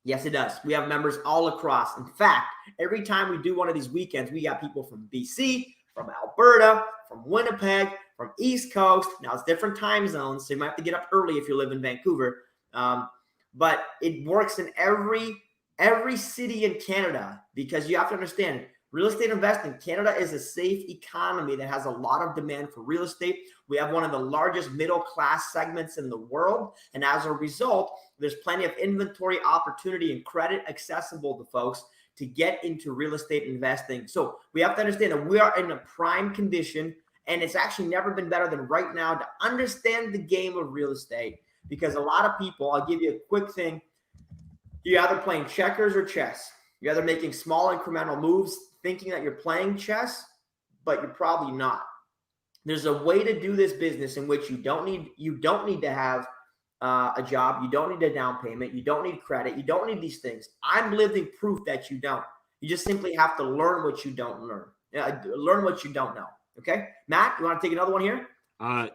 Yes, it does. We have members all across. In fact, every time we do one of these weekends, we got people from BC, from Alberta, from Winnipeg, from East Coast. Now, it's different time zones, so you might have to get up early if you live in Vancouver. But it works in every city in Canada, because you have to understand, real estate investing, Canada is a safe economy that has a lot of demand for real estate. We have one of the largest middle class segments in the world. And as a result, there's plenty of inventory, opportunity, and credit accessible to folks to get into real estate investing. So we have to understand that we are in a prime condition, and it's actually never been better than right now to understand the game of real estate. Because a lot of people, I'll give you a quick thing. You're either playing checkers or chess. You're either making small incremental moves, thinking that you're playing chess, but you're probably not. There's a way to do this business in which you don't need to have a job. You don't need a down payment. You don't need credit. You don't need these things. I'm living proof that you don't. You just simply have to learn what you don't learn. Learn what you don't know. Okay, Matt, you want to take another one here?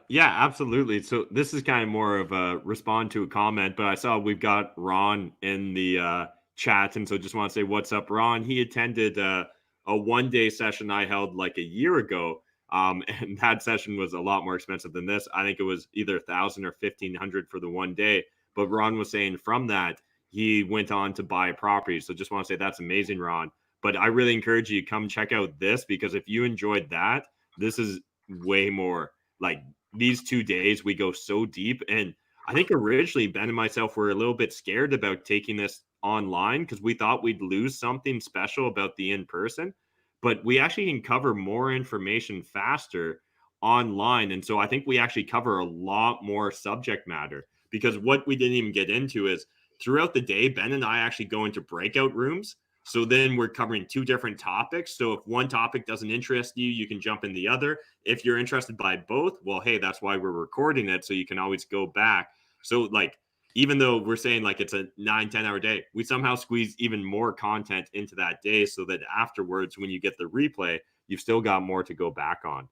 Yeah, absolutely. So this is kind of more of a respond to a comment, but I saw we've got Ron in the chat, and so just want to say what's up, Ron. He attended a one-day session I held like a year ago, and that session was a lot more expensive than this. I think it was either 1,000 or 1,500 for the one day. But Ron was saying from that he went on to buy a property. So just want to say that's amazing, Ron. But I really encourage you to come check out this, because if you enjoyed that, this is way more. Like these 2 days, we go so deep. And I think originally Ben and myself were a little bit scared about taking this online because we thought we'd lose something special about the in-person, but we actually can cover more information faster online. And so I think we actually cover a lot more subject matter, because what we didn't even get into is throughout the day, Ben and I actually go into breakout rooms. So then we're covering 2 different topics. So if one topic doesn't interest you, you can jump in the other. If you're interested by both, well, hey, that's why we're recording it. So you can always go back. So like, even though we're saying like it's a 9-10 hour day, we somehow squeeze even more content into that day so that afterwards, when you get the replay, you've still got more to go back on.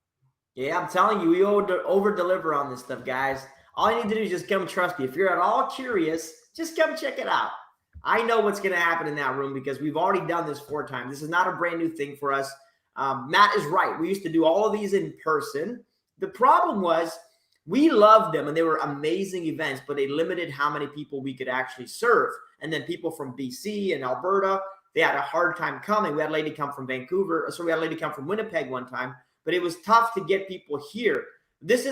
Yeah, I'm telling you, we over deliver on this stuff, guys. All you need to do is just come trust me. If you're at all curious, just come check it out. I know what's going to happen in that room because we've already done this 4 times. This is not a brand new thing for us. Matt is right. We used to do all of these in person. The problem was we loved them and they were amazing events, but they limited how many people we could actually serve. And then people from BC and Alberta, they had a hard time coming. We had a lady come from Vancouver. So we had a lady come from Winnipeg one time, but it was tough to get people here. This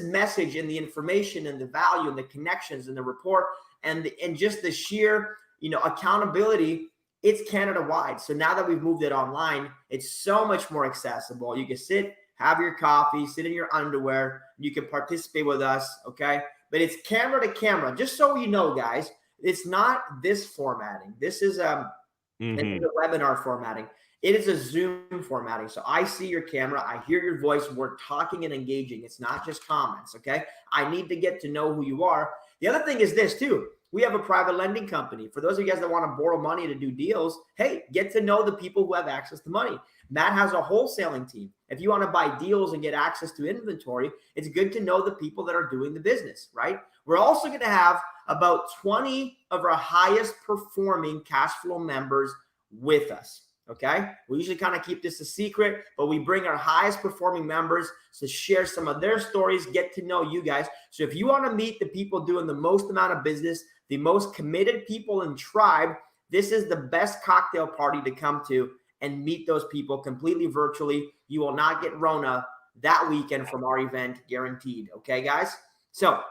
message and the information and the value and the connections and the rapport and just the sheer, accountability, it's Canada wide. So now that we've moved it online, it's so much more accessible. You can sit, have your coffee, sit in your underwear. You can participate with us. Okay. But it's camera to camera, just so you know, guys, it's not this formatting. This is a webinar formatting. It is a Zoom formatting. So I see your camera. I hear your voice. We're talking and engaging. It's not just comments. Okay. I need to get to know who you are. The other thing is this too. We have a private lending company. For those of you guys that want to borrow money to do deals, hey, get to know the people who have access to money. Matt has a wholesaling team. If you want to buy deals and get access to inventory, it's good to know the people that are doing the business, right? We're also going to have about 20 of our highest performing cash flow members with us. Okay. We usually kind of keep this a secret, but we bring our highest performing members to share some of their stories, get to know you guys. So if you want to meet the people doing the most amount of business, the most committed people in Tribe, this is the best cocktail party to come to and meet those people completely virtually. You will not get Rona that weekend from our event, guaranteed. Okay, guys? So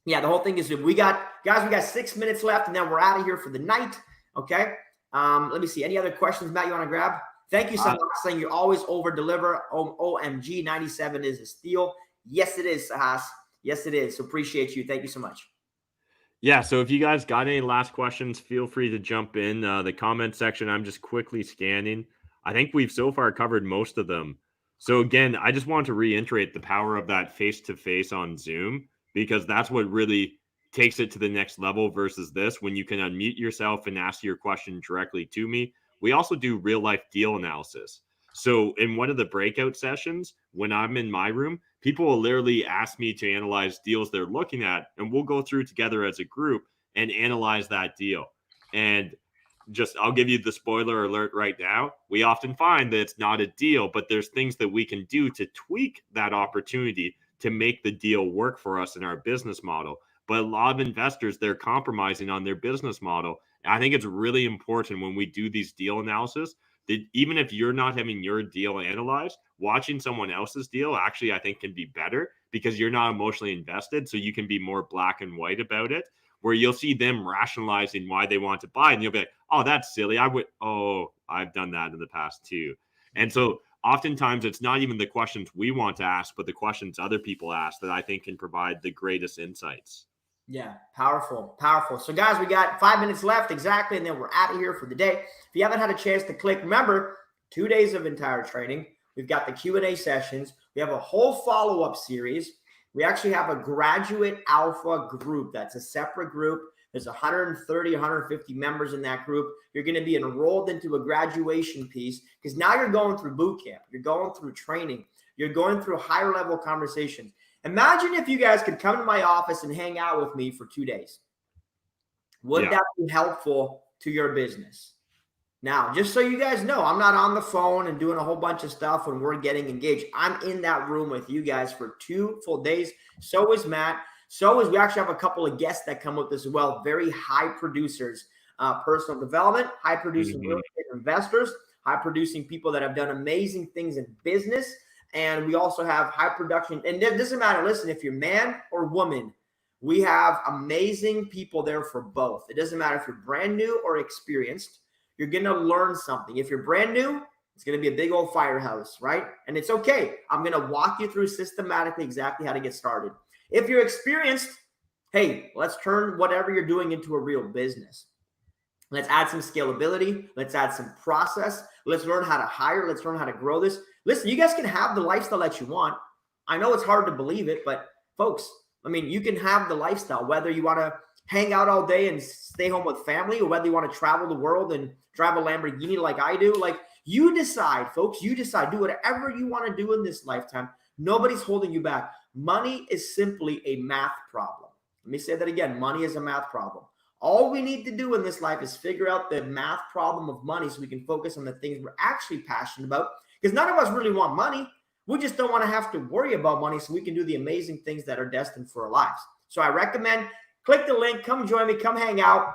yeah, the whole thing is we got 6 minutes left and then we're out of here for the night. Okay. Let me see. Any other questions, Matt, you want to grab? Thank you so much, saying you always over deliver. OMG, 97 is a steal. Yes, it is, Sahas. Yes, it is. So appreciate you. Thank you so much. Yeah, so if you guys got any last questions, feel free to jump in the comment section. I'm just quickly scanning. I think we've so far covered most of them. So again, I just want to reiterate the power of that face-to-face on Zoom, because that's what really takes it to the next level versus this, when you can unmute yourself and ask your question directly to me. We also do real life deal analysis. So in one of the breakout sessions, when I'm in my room, people will literally ask me to analyze deals they're looking at, and we'll go through together as a group and analyze that deal. And just, I'll give you the spoiler alert right now. We often find that it's not a deal, but there's things that we can do to tweak that opportunity to make the deal work for us in our business model. But a lot of investors, they're compromising on their business model. And I think it's really important when we do these deal analysis that even if you're not having your deal analyzed, watching someone else's deal actually, I think, can be better because you're not emotionally invested. So you can be more black and white about it, where you'll see them rationalizing why they want to buy. And you'll be like, oh, that's silly. I've done that in the past too. And so oftentimes it's not even the questions we want to ask, but the questions other people ask that I think can provide the greatest insights. Yeah, powerful, powerful. So guys, we got 5 minutes left exactly, and then we're out of here for the day. If you haven't had a chance to click, remember, 2 days of entire training. We've got the Q&A sessions. We have a whole follow-up series. We actually have a graduate alpha group. That's a separate group. There's 130, 150 members in that group. You're going to be enrolled into a graduation piece because now you're going through boot camp. You're going through training. You're going through higher level conversations. Imagine if you guys could come to my office and hang out with me for 2 days. Would that be helpful to your business? Now, just so you guys know, I'm not on the phone and doing a whole bunch of stuff when we're getting engaged. I'm in that room with you guys for 2 full days. So is Matt. So is we actually have a couple of guests that come with us as well. Very high producers, personal development, high producing real estate investors, high producing people that have done amazing things in business. And we also have high production. And it doesn't matter. Listen, if you're man or woman, we have amazing people there for both. It doesn't matter if you're brand new or experienced. You're going to learn something. If you're brand new, it's going to be a big old firehouse, right? And it's okay. I'm going to walk you through systematically exactly how to get started. If you're experienced, hey, let's turn whatever you're doing into a real business. Let's add some scalability. Let's add some process. Let's learn how to hire. Let's learn how to grow this. Listen, you guys can have the lifestyle that you want. I know it's hard to believe it, but folks, I mean, you can have the lifestyle, whether you want to hang out all day and stay home with family, or whether you want to travel the world and drive a Lamborghini like I do. Like, you decide, folks. You decide. Do whatever you want to do in this lifetime. Nobody's holding you back. Money is simply a math problem. Let me say that again. Money is a math problem. All we need to do in this life is figure out the math problem of money so we can focus on the things we're actually passionate about, because none of us really want money. We just don't want to have to worry about money so we can do the amazing things that are destined for our lives. So I recommend click the link, come join me, come hang out,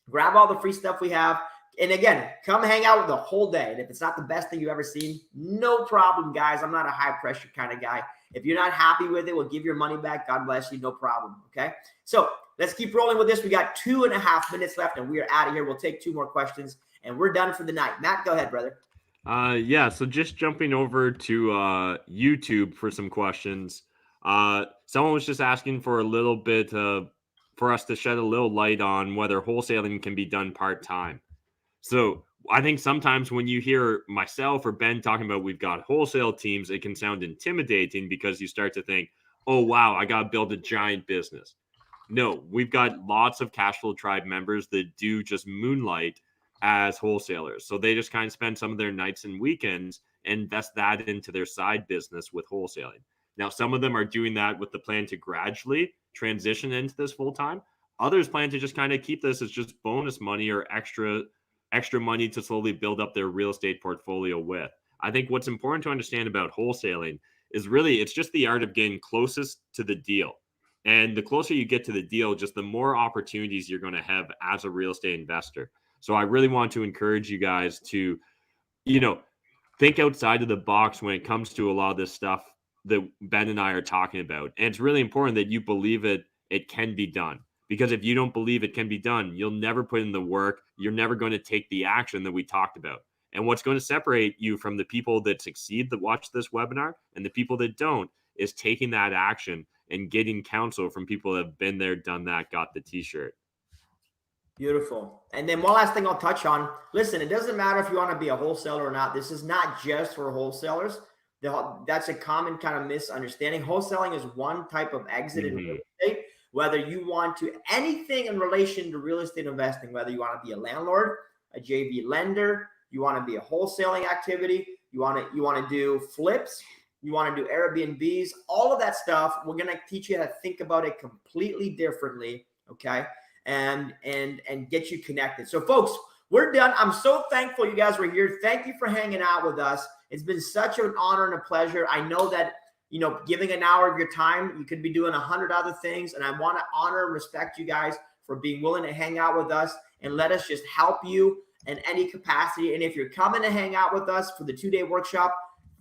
grab all the free stuff we have. And again, come hang out the whole day. And if it's not the best thing you've ever seen, no problem, guys. I'm not a high pressure kind of guy. If you're not happy with it, we'll give your money back. God bless you. No problem. Okay. So let's keep rolling with this. We got 2.5 minutes left and we are out of here. We'll take 2 more questions and we're done for the night. Matt, go ahead, brother. Yeah, so just jumping over to YouTube for some questions. Someone was just asking for a little bit for us to shed a little light on whether wholesaling can be done part-time. So I think sometimes when you hear myself or Ben talking about we've got wholesale teams, it can sound intimidating because you start to think, oh, wow, I got to build a giant business. No, we've got lots of CashFlow Tribe members that do just moonlight as wholesalers. So they just kind of spend some of their nights and weekends and invest that into their side business with wholesaling. Now, some of them are doing that with the plan to gradually transition into this full time. Others plan to just kind of keep this as just bonus money or extra money to slowly build up their real estate portfolio with. I think what's important to understand about wholesaling is really it's just the art of getting closest to the deal. And the closer you get to the deal, just the more opportunities you're going to have as a real estate investor. So I really want to encourage you guys to, think outside of the box when it comes to a lot of this stuff that Ben and I are talking about. And it's really important that you believe it can be done. Because if you don't believe it can be done, you'll never put in the work. You're never going to take the action that we talked about. And what's going to separate you from the people that succeed that watch this webinar and the people that don't is taking that action and getting counsel from people that have been there, done that, got the t-shirt. Beautiful. And then one last thing I'll touch on. Listen, it doesn't matter if you want to be a wholesaler or not. This is not just for wholesalers. That's a common kind of misunderstanding. Wholesaling is one type of exit in real estate. Whether you want to anything in relation to real estate investing, whether you want to be a landlord, a JV lender, you want to be a wholesaling activity, you want to do flips, you want to do Airbnbs, all of that stuff, we're going to teach you how to think about it completely differently, okay? And get you connected. So folks, we're done. I'm so thankful you guys were here. Thank you for hanging out with us. It's been such an honor and a pleasure. I know that giving an hour of your time, you could be doing 100 other things. And I want to honor and respect you guys for being willing to hang out with us and let us just help you in any capacity. And if you're coming to hang out with us for the 2-day workshop,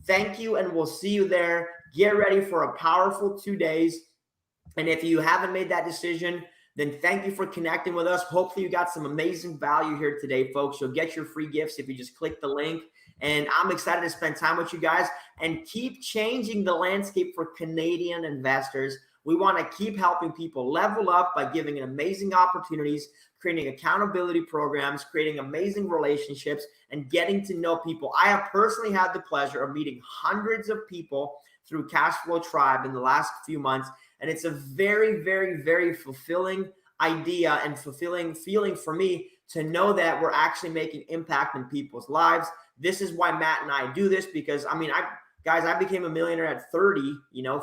thank you. And we'll see you there. Get ready for a powerful 2 days. And if you haven't made that decision, then thank you for connecting with us. Hopefully you got some amazing value here today, folks. You'll get your free gifts if you just click the link. And I'm excited to spend time with you guys and keep changing the landscape for Canadian investors. We want to keep helping people level up by giving amazing opportunities, creating accountability programs, creating amazing relationships, and getting to know people. I have personally had the pleasure of meeting hundreds of people through CashFlow Tribe in the last few months. And it's a very, very, very fulfilling idea and fulfilling feeling for me to know that we're actually making impact in people's lives. This is why Matt and I do this, because I mean, I became a millionaire at 30,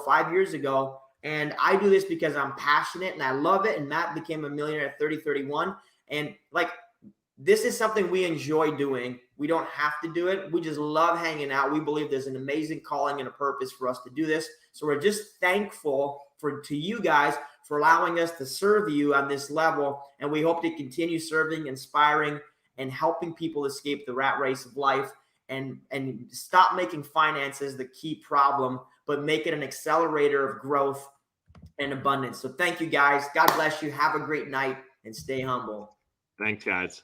5 years ago. And I do this because I'm passionate and I love it. And Matt became a millionaire at 30, 31. And like, this is something we enjoy doing. We don't have to do it. We just love hanging out. We believe there's an amazing calling and a purpose for us to do this. So we're just thankful to you guys for allowing us to serve you on this level. And we hope to continue serving, inspiring, and helping people escape the rat race of life and stop making finances the key problem, but make it an accelerator of growth and abundance. So thank you guys. God bless you. Have a great night and stay humble. Thanks, guys.